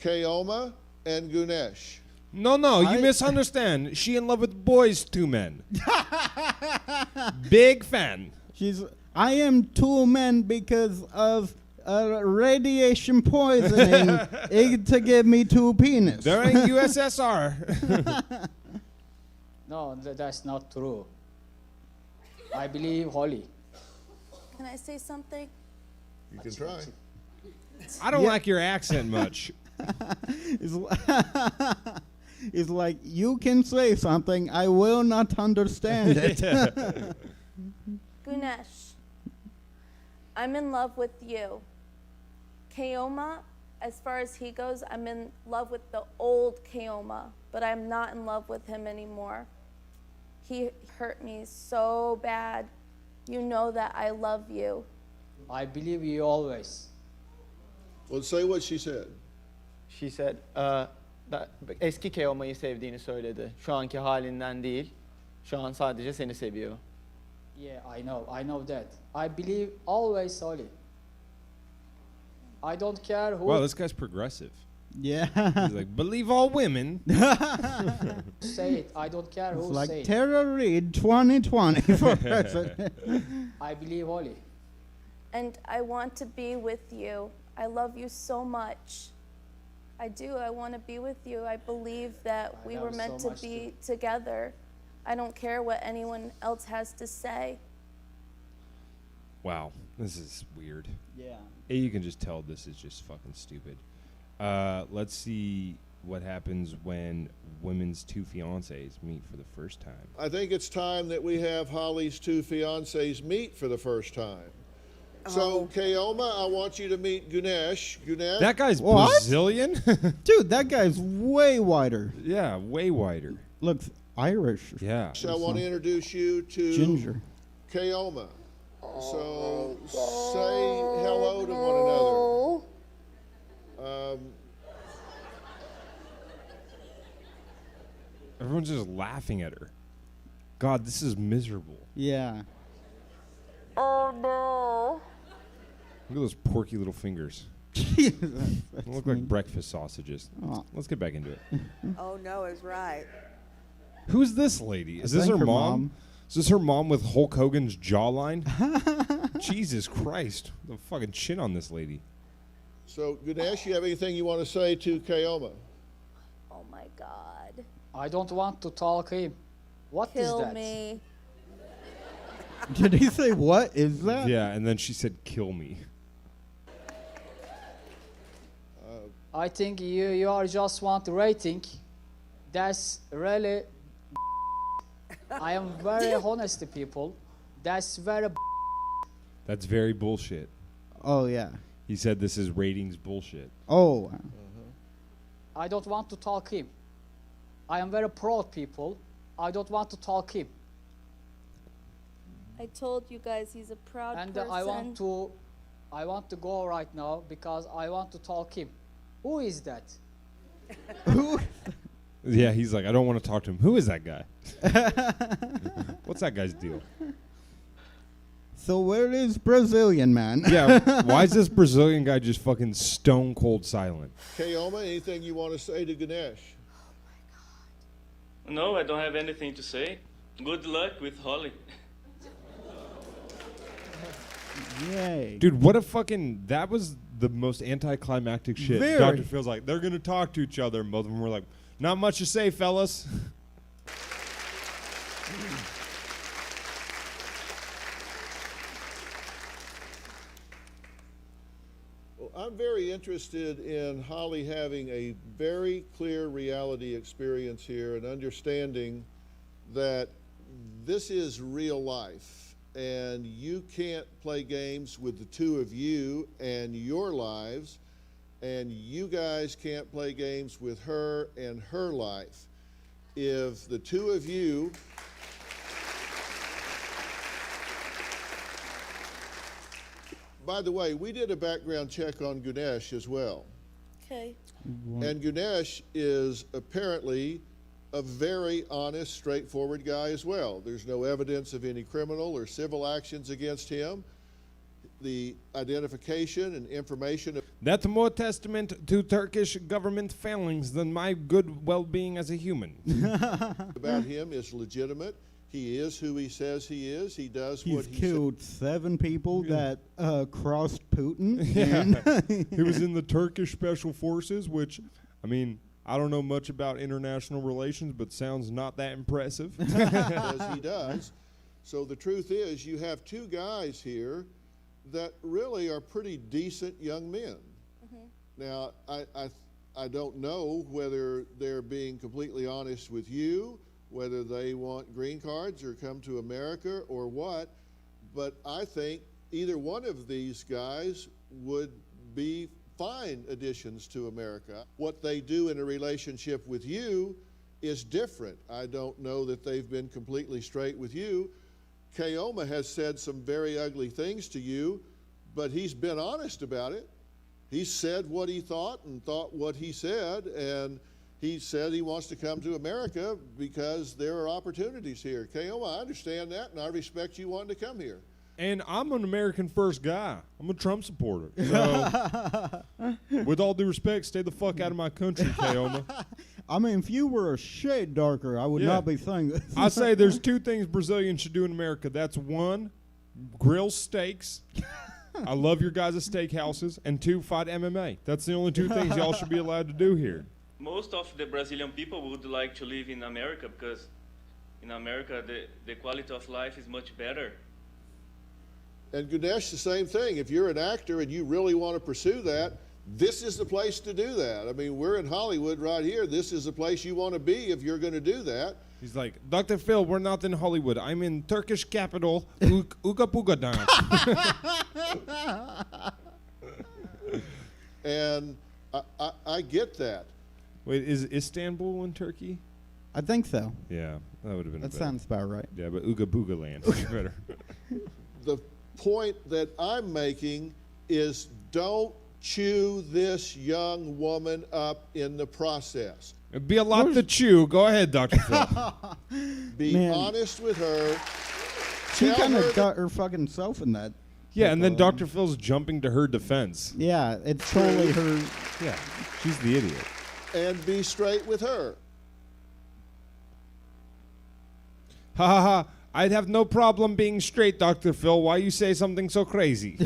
Kaoma and Gunesh. No, you misunderstand. She in love with boys, two men. Big fan. I am two men because of radiation poisoning to give me two penis. During USSR. No, that's not true. I believe Holly. Can I say something? You can try. I don't like your accent much. It's like, you can say something, I will not understand it. Gunesh, I'm in love with you. Keoma, as far as he goes, I'm in love with the old Keoma, but I'm not in love with him anymore. He hurt me so bad. You know that I love you. I believe you always. Well, say what she said. She said, eski Keoma'yı sevdiğini söyledi. Şu anki halinden değil. Şu an sadece seni seviyor. Yeah, I know that. I believe always Holly. I don't care who Wow, this guy's progressive. Yeah. He's like, believe all women. say it. I don't care It's who like say it. Tara Reid 2020 for president. I believe Holly. And I want to be with you. I love you so much. I do. I want to be with you. I believe that I we love were you meant so to much be together. I don't care what anyone else has to say. Wow, this is weird. Yeah. You can just tell this is just fucking stupid. Let's see what happens when women's two fiancés meet for the first time. I think it's time that we have Holly's two fiancés meet for the first time. So, Keoma, I want you to meet Gunesh. Gunesh. That guy's What? Brazilian? Dude, that guy's way wider. Yeah, way wider. Looks Irish. Yeah. I want to introduce you to Ginger. Keoma. So, say hello to one another. Everyone's just laughing at her. God, this is miserable. Yeah. Oh no. Look at those porky little fingers. They They look like breakfast sausages. Oh. Let's get back into it. Oh, no is right. Who's this lady? Is I this think her her mom? mom. Is this her mom with Hulk Hogan's jawline? Jesus Christ. The fucking chin on this lady. So, Gunesh, you have anything you want to say to Keoma? Oh my God. I don't want to talk him. What is Kill that? me. Did he say, what is that? Yeah, and then she said, kill me. I think you are just want rating. That's really. I am very honest to people. That's very. That's very bullshit. Oh, yeah. He said this is ratings bullshit. Oh. I don't want to talk him. I am very proud people. I don't want to talk him. I told you guys he's a proud And person. I want to go right now because I want to talk him. Who is that? Yeah, he's like, I don't want to talk to him. Who is that guy? What's that guy's deal? So where is Brazilian man? Yeah, why is this Brazilian guy just fucking stone cold silent? Keoma, anything you want to say to Ganesh? No, I don't have anything to say. Good luck with Holly. Yay. Dude, what a fucking... That was the most anticlimactic shit. Very. Dr. Phil's like, they're going to talk to each other. And both of them were like, not much to say, fellas. Well, I'm very interested in Holly having a very clear reality experience here and understanding that this is real life and you can't play games with the two of you and your lives, and you guys can't play games with her and her life. If the two of you By the way, we did a background check on Ganesh as well. Okay. And Ganesh is apparently a very honest, straightforward guy as well. There's no evidence of any criminal or civil actions against him. The identification and information That's more testament to Turkish government failings than my good well-being as a human. about him is legitimate. He is who he says he is. He does what He's he killed 7 people that crossed Putin. Yeah. And He was in the Turkish Special Forces, which, I mean, I don't know much about international relations, but sounds not that impressive. says he does. So the truth is, you have two guys here that really are pretty decent young men. Now, I don't know whether they're being completely honest with you, whether they want green cards or come to America or what, but I think either one of these guys would be fine additions to America. What they do in a relationship with you is different. I don't know that they've been completely straight with you. Keoma has said some very ugly things to you, but he's been honest about it. He said what he thought and thought what he said, and he said he wants to come to America because there are opportunities here. Keoma, I understand that, and I respect you wanting to come here. And I'm an American first guy. I'm a Trump supporter. So, with all due respect, stay the fuck out of my country, Keoma. I mean, if you were a shade darker, I would not be saying this. I say there's two things Brazilians should do in America. That's one, grill steaks. I love your guys' steakhouses. And two, fight MMA. That's the only two things y'all should be allowed to do here. Most of the Brazilian people would like to live in America because in America the quality of life is much better. And Ganesh, the same thing. If you're an actor and you really want to pursue that, this is the place to do that. I mean, we're in Hollywood right here. This is the place you want to be if you're going to do that. He's like, Dr. Phil, we're not in Hollywood. I'm in Turkish capital, Ugapugadan. And I get that. Wait, is Istanbul in Turkey? I think so. Yeah, that would have been That better. sounds about right. Yeah, but Ooga Booga Land is better. The point that I'm making is don't chew this young woman up in the process. It'd be a lot to chew. Go ahead, Dr. Phil. Be honest with her. She Tell kind her of that- got her fucking self in that. Yeah, and then Dr. Phil's jumping to her defense. Yeah, it's totally her. Yeah, she's the idiot. and be straight with her. Ha ha ha. I'd have no problem being straight, Dr. Phil. Why you say something so crazy?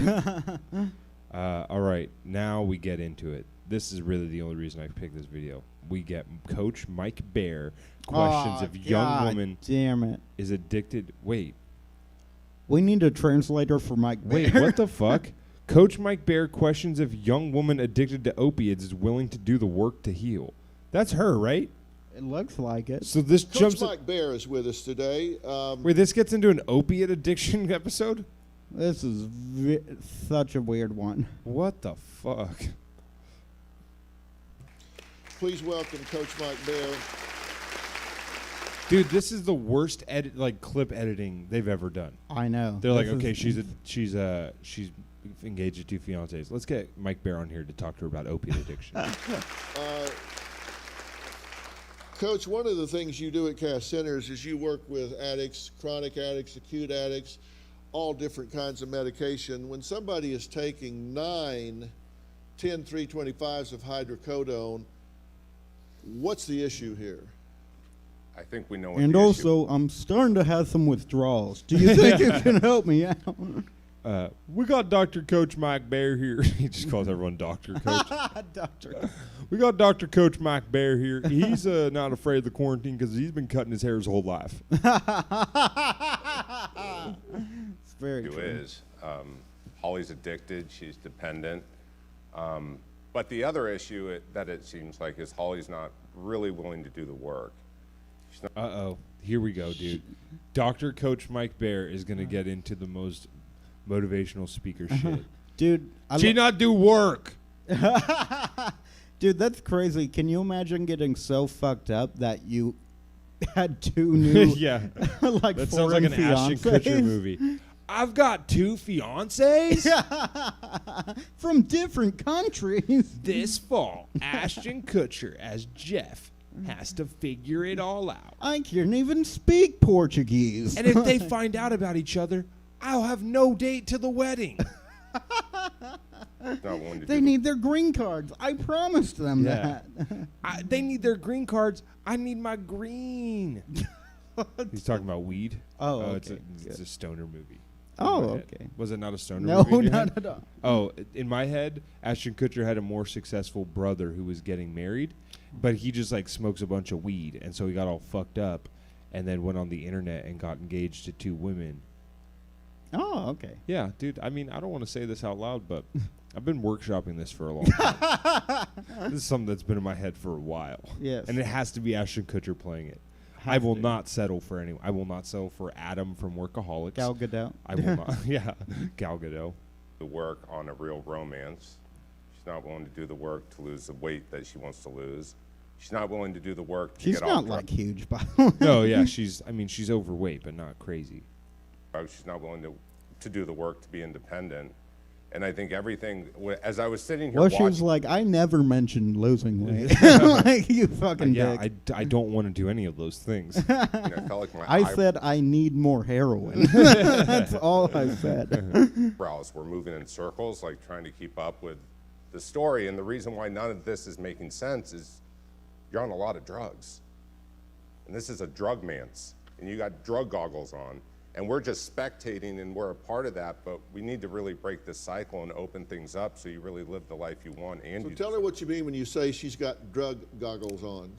All right, now we get into it. This is really the only reason I picked this video. We get Coach Mike Baer questions if young woman damn it. is addicted. Wait, We need a translator for Mike Baer. wait, what the fuck? Coach Mike Baer questions if young woman addicted to opiates is willing to do the work to heal. That's her, right? It looks like it. So this Coach jumps. Mike Baer is with us today. Wait, this gets into an opiate addiction episode? This is such a weird one. What the fuck? Please welcome Coach Mike Baer. Dude, this is the worst clip editing they've ever done. I know. They're like, This okay, is- she's engaged to 2 fiancés. Let's get Mike Baer on here to talk to her about opiate addiction. Coach, one of the things you do at Cass Centers is you work with addicts, chronic addicts, acute addicts, all different kinds of medication. When somebody is taking 9 10-325s of hydrocodone, what's the issue here? I think we know what And the also, I'm starting to have some withdrawals. Do you think you can help me out? We got Dr. Coach Mike Baer here. He just calls everyone Dr. Coach. Doctor. We got Dr. Coach Mike Baer here. He's not afraid of the quarantine because he's been cutting his hair his whole life. It's very issue true. is. Holly's addicted. She's dependent. But the other issue that it seems like is Holly's not really willing to do the work. She's not Uh-oh. Here we go, dude. Dr. Coach Mike Baer is going to get into the most motivational speaker shit. Dude, She not do work. Dude, that's crazy. Can you imagine getting so fucked up that you had 2 new Yeah. like That sounds like foreign an Ashton fiancés? Kutcher movie. I've got 2 fiancés? From different countries. This fall, Ashton Kutcher as Jeff has to figure it all out. I can't even speak Portuguese. And if they find out about each other, I'll have no date to the wedding. not willing to They do need their green cards. I promised them Yeah. that. They need their green cards. I need my green. He's talking about weed. Oh, it's okay, a stoner movie. Oh, In my head. okay. Was it not a stoner No, movie? in your not head? at all. Oh, in my head, Ashton Kutcher had a more successful brother who was getting married, but he just like smokes a bunch of weed, and so he got all fucked up, and then went on the internet and got engaged to 2 women. Oh, okay. Yeah, dude. I mean, I don't want to say this out loud, but I've been workshopping this for a long time. This is something that's been in my head for a while. Yes. And it has to be Ashton Kutcher playing it. I will not settle for anyone. I will not settle for Adam from Workaholics. Gal Gadot. I will not. Yeah, Gal Gadot. The work on a real romance. She's not willing to do the work to lose the weight that she wants to lose. She's not willing to do the work to She's get not off like drugs. huge, but No, yeah, she's overweight, but not crazy. She's not willing to do the work to be independent. And I think everything, as I was sitting here well, watching. she was like, I never mentioned losing weight. Like, you fucking Yeah, dick. I don't want to do any of those things. You know, I felt like my I said I need more heroin. That's all I said. eyebrows were moving in circles, like trying to keep up with the story. And the reason why none of this is making sense is you're on a lot of drugs. And this is a drug man's. And you got drug goggles on. And we're just spectating and we're a part of that, but we need to really break this cycle and open things up so you really live the life you want and So you tell her what you mean when you say she's got drug goggles on.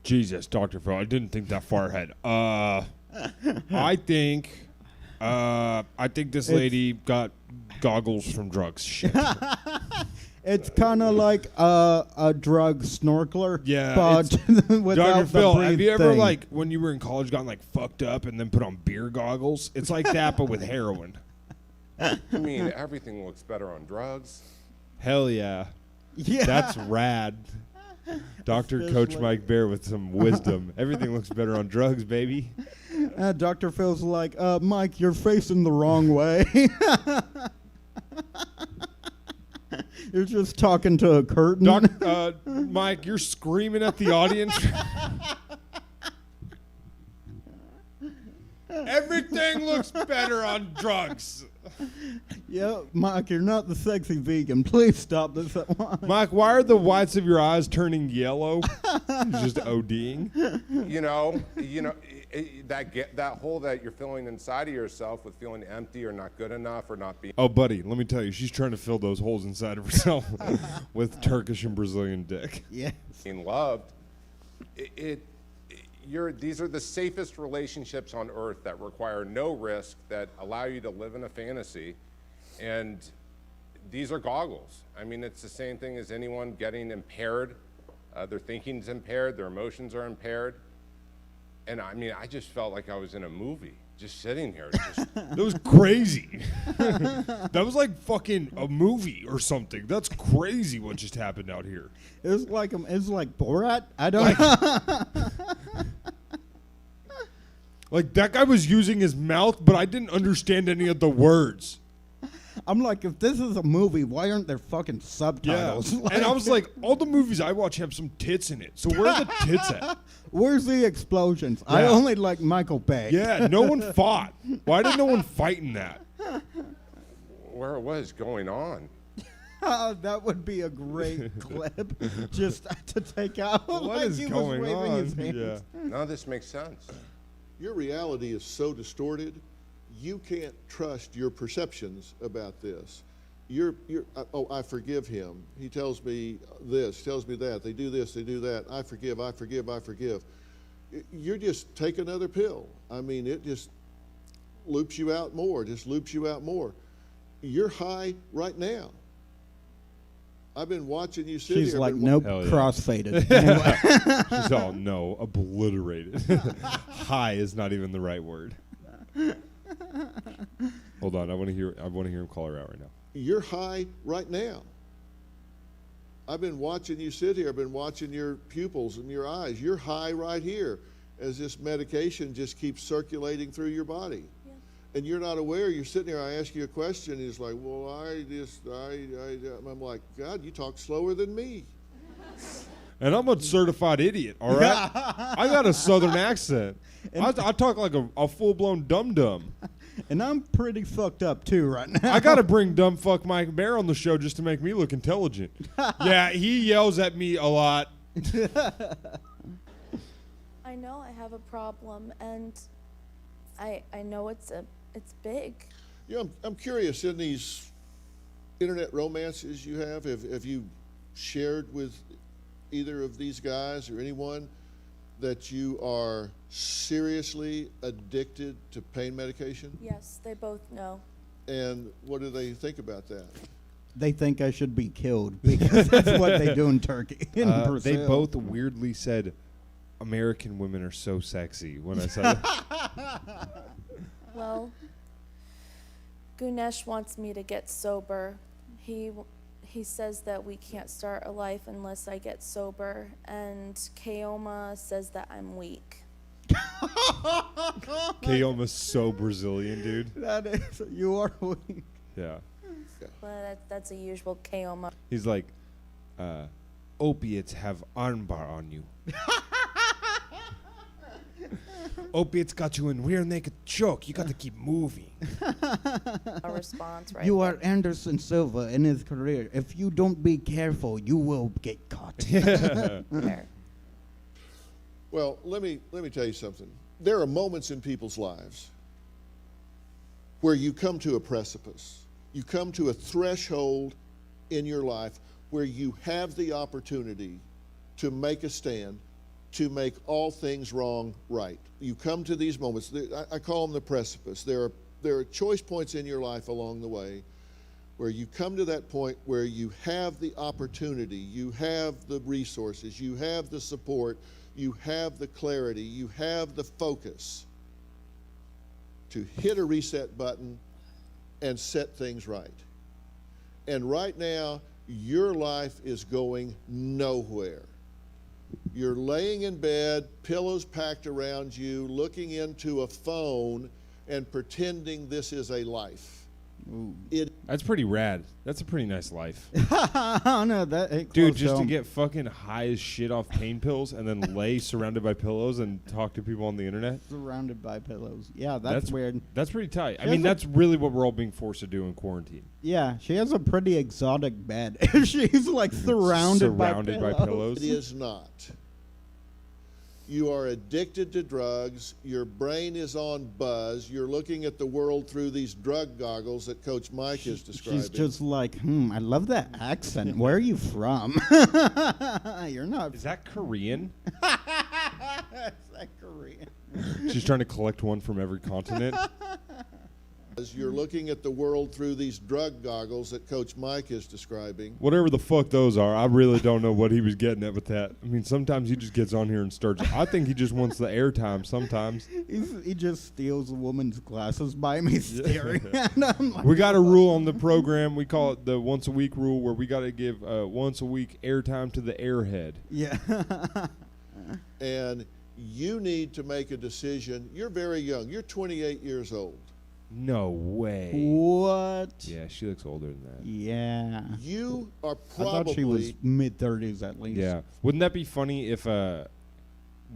Jesus, Dr. Phil, I didn't think that far ahead. I think this lady got goggles from drugs. Shit. It's kind of like a drug snorkeler. Yeah, but without Dr. Phil, the have breathe you ever thing. like when you were in college gotten like fucked up and then put on beer goggles? It's like that, but with heroin. I mean, everything looks better on drugs. Hell yeah. Yeah. That's rad. Dr. Coach Mike Bear with some wisdom. Everything looks better on drugs, baby. Dr. Phil's like, Mike, you're facing the wrong way. You're just talking to a curtain. Mike, you're screaming at the audience. Everything looks better on drugs. Yeah, Mike, you're not the sexy vegan. Please stop this at once. Mike, why are the whites of your eyes turning yellow? You're just ODing. You know, that hole that you're filling inside of yourself with feeling empty or not good enough or not being. Oh, buddy, let me tell you, she's trying to fill those holes inside of herself with Turkish and Brazilian dick. Yes. Being loved. These are the safest relationships on earth that require no risk, that allow you to live in a fantasy. And these are goggles. I mean, it's the same thing as anyone getting impaired. Their thinking's impaired, their emotions are impaired. And I mean, I just felt like I was in a movie, just sitting here. That was crazy. That was like fucking a movie or something. That's crazy what just happened out here. It's like Borat. I don't know. Like, that guy was using his mouth, but I didn't understand any of the words. I'm like, if this is a movie, why aren't there fucking subtitles? Yeah. And I was like, all the movies I watch have some tits in it. So where are the tits at? Where's the explosions? I Yeah. only like Michael Bay. Yeah, no one fought. Why did no one fight in that? Where it was going on. That would be a great clip just to take out. What like is he was going waving his on? hands. Yeah. None of this makes sense. Your reality is so distorted, you can't trust your perceptions about this. I forgive him. He tells me this, tells me that. They do this, they do that. I forgive, I forgive, I forgive. You're just take another pill. I mean, it just loops you out more, just loops you out more. You're high right now. I've been watching you sit She's here. like, nope, Hell yeah. crossfaded. Anyway. She's all, no, obliterated. High is not even the right word. Hold on, I want to hear him call her out right now. You're high right now. I've been watching you sit here. I've been watching your pupils and your eyes. You're high right here as this medication just keeps circulating through your body. Yeah. And you're not aware. You're sitting there. I ask you a question. He's like, well, I'm like, God, you talk slower than me. And I'm a certified idiot, all right? I got a southern accent. I talk like a full-blown dum-dum. And I'm pretty fucked up, too, right now. I got to bring dumb fuck Mike Bear on the show just to make me look intelligent. Yeah, he yells at me a lot. I know I have a problem, and I know it's big. Yeah, I'm curious, in these internet romances you have you shared with either of these guys or anyone that you are seriously addicted to pain medication? Yes, they both know. And what do they think about that? They think I should be killed because that's what they do in Turkey. In They Brazil. both weirdly said, American women are so sexy when I said it. Well, Gunesh wants me to get sober. He says that we can't start a life unless I get sober, and Keoma says that I'm weak. Keoma's so Brazilian, dude. That is, you are weak. Yeah. Well, that's a usual Keoma. He's like, opiates have armbar on you. Opiates got you in rear naked choke. You got to keep moving. A response, right? You there. are Anderson Silva in his career. If you don't be careful, you will get caught. There. Well, let me tell you something. There are moments in people's lives where you come to a precipice. You come to a threshold in your life where you have the opportunity to make a stand, to make all things wrong right. You come to these moments. I call them the precipice. There are choice points in your life along the way where you come to that point where you have the opportunity, you have the resources, you have the support, you have the clarity, you have the focus to hit a reset button and set things right. And right now, your life is going nowhere. You're laying in bed, pillows packed around you, looking into a phone and pretending this is a life. That's pretty rad. That's a pretty nice life. Oh, no, that ain't Dude, close just to home. get fucking high as shit off pain pills and then lay surrounded by pillows and talk to people on the internet. Surrounded by pillows. Yeah, that's weird. That's pretty tight. I She mean, has a- that's really what we're all being forced to do in quarantine. Yeah, she has a pretty exotic bed. She's like surrounded by pillows. It is not. You are addicted to drugs. Your brain is on buzz. You're looking at the world through these drug goggles that Coach Mike is describing. She's just like, I love that accent. Where are you from? You're not. Is that Korean? Is that Korean? She's trying to collect one from every continent. As you're looking at the world through these drug goggles that Coach Mike is describing. Whatever the fuck those are, I really don't know what he was getting at with that. I mean, sometimes he just gets on here and starts. I think he just wants the airtime sometimes. He just steals a woman's glasses by me staring at him. Like, We got a rule on the program. We call it the once a week rule, where we got to give once a week airtime to the airhead. Yeah. And you need to make a decision. You're very young. You're 28 years old. No way. What? Yeah, she looks older than that. Yeah. You are I thought she was probably mid-30s at least. Yeah. Wouldn't that be funny if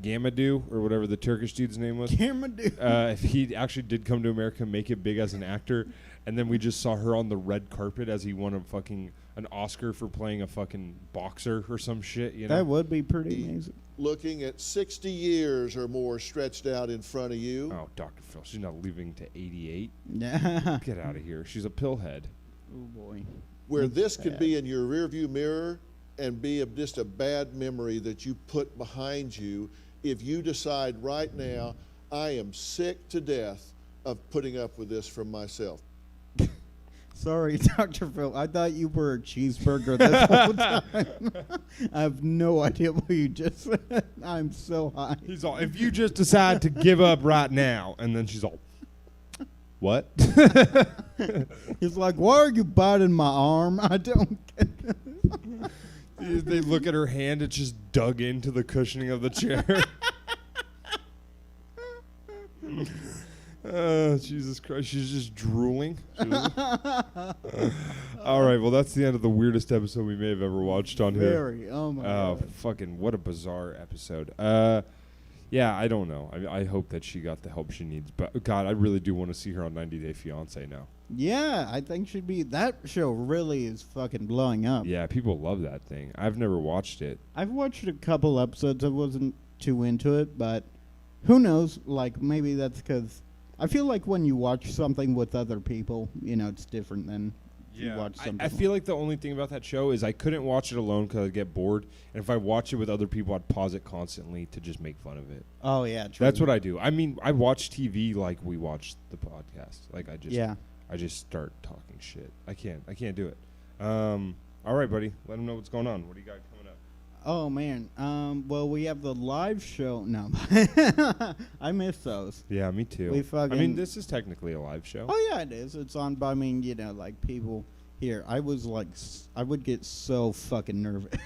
Gamadou, or whatever the Turkish dude's name was, Gamadou. if he actually did come to America, make it big as an actor, and then we just saw her on the red carpet as he won an Oscar for playing a fucking boxer or some shit, you know? That would be pretty amazing. looking at 60 years or more stretched out in front of you. Oh, Dr. Phil, she's not living to 88. Yeah. Get out of here. She's a pillhead. Oh, boy. Where It's this could sad. be in your rearview mirror and be just a bad memory that you put behind you if you decide right now, I am sick to death of putting up with this from myself. Sorry, Dr. Phil. I thought you were a cheeseburger this whole time. I have no idea what you just said. I'm so high. He's all, if you just decide to give up right now, and then she's all, what? He's like, why are you biting my arm? I don't get it. They look at her hand, it's just dug into the cushioning of the chair. Jesus Christ, she's just drooling. All right, well, that's the end of the weirdest episode we may have ever watched on here. Very. Oh, my God. Fucking, what a bizarre episode. Yeah, I don't know. I hope that she got the help she needs. But, God, I really do want to see her on 90 Day Fiancé now. Yeah, I think she'd be. That show really is fucking blowing up. Yeah, people love that thing. I've never watched it. I've watched a couple episodes. I wasn't too into it, but who knows? Like, maybe that's because I feel like when you watch something with other people, you know, it's different than you watch something. I feel like the only thing about that show is I couldn't watch it alone because I'd get bored, and if I watch it with other people, I'd pause it constantly to just make fun of it. Oh yeah, true. That's what I do. I mean, I watch TV like we watch the podcast. Like I just start talking shit. I can't do it. All right, buddy. Let them know what's going on. What do you got coming up? Oh man. Well, we have the live show. No, I miss those. Yeah, me too. I mean, this is technically a live show. Oh yeah, it is. It's on. I mean, like people here. I was like, I would get so fucking nervous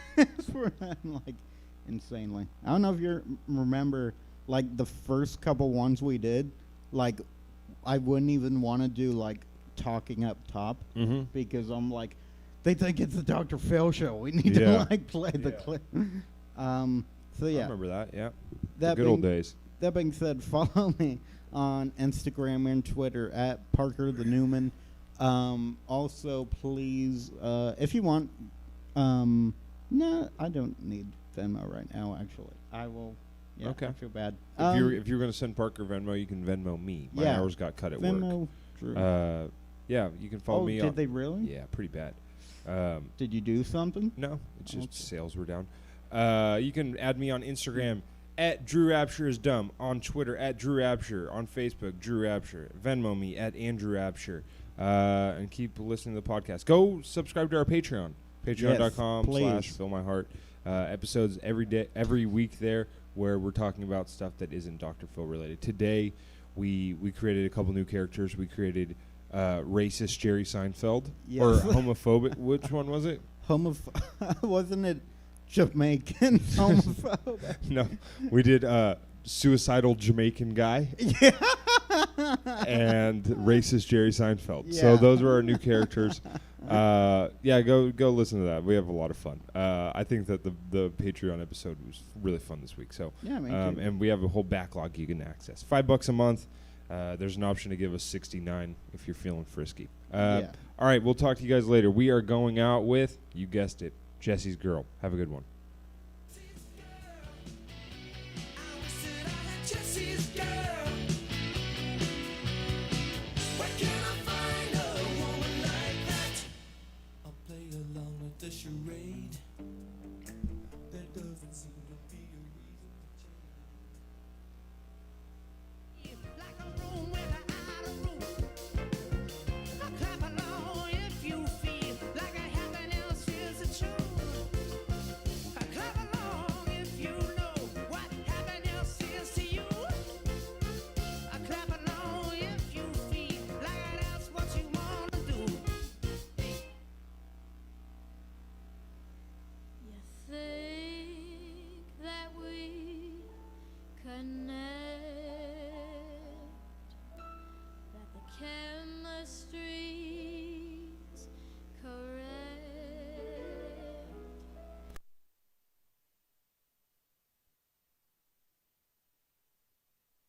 for that, like, insanely. I don't know if you remember, like the first couple ones we did. Like, I wouldn't even want to do like talking up top because I'm like, they think it's the Dr. Phil show. We need to like play the clip. So yeah, I remember that. Yeah, that good old days. That being said, follow me on Instagram and Twitter at Parker the Newman. Also, please, if you want, no, I don't need Venmo right now. Actually, I will. Yeah, okay. I feel bad. If you're gonna send Parker Venmo, you can Venmo me. My hours got cut at Venmo, work. Drew. Yeah, you can follow me. Did they really? Yeah, pretty bad. Did you do something? No, it's just sales were down. You can add me on Instagram at Drew Rapture is dumb, on Twitter at Drew Rapture, on Facebook Drew Rapture, Venmo me at Andrew Rapture, and keep listening to the podcast. Go subscribe to our Patreon, patreon.com/FillMyHeart. Episodes every week there where we're talking about stuff that isn't Dr. Phil related. Today we created a couple new characters. We created racist Jerry Seinfeld or homophobic. Which one was it? Wasn't it Jamaican homophobic? No, we did suicidal Jamaican guy. Yeah. And racist Jerry Seinfeld. Yeah. So those were our new characters. Go listen to that. We have a lot of fun. I think that the Patreon episode was really fun this week. So yeah, me too. And we have a whole backlog you can access. $5 a month. There's an option to give us $69 if you're feeling frisky. All right, we'll talk to you guys later. We are going out with, you guessed it, Jesse's Girl. Have a good one.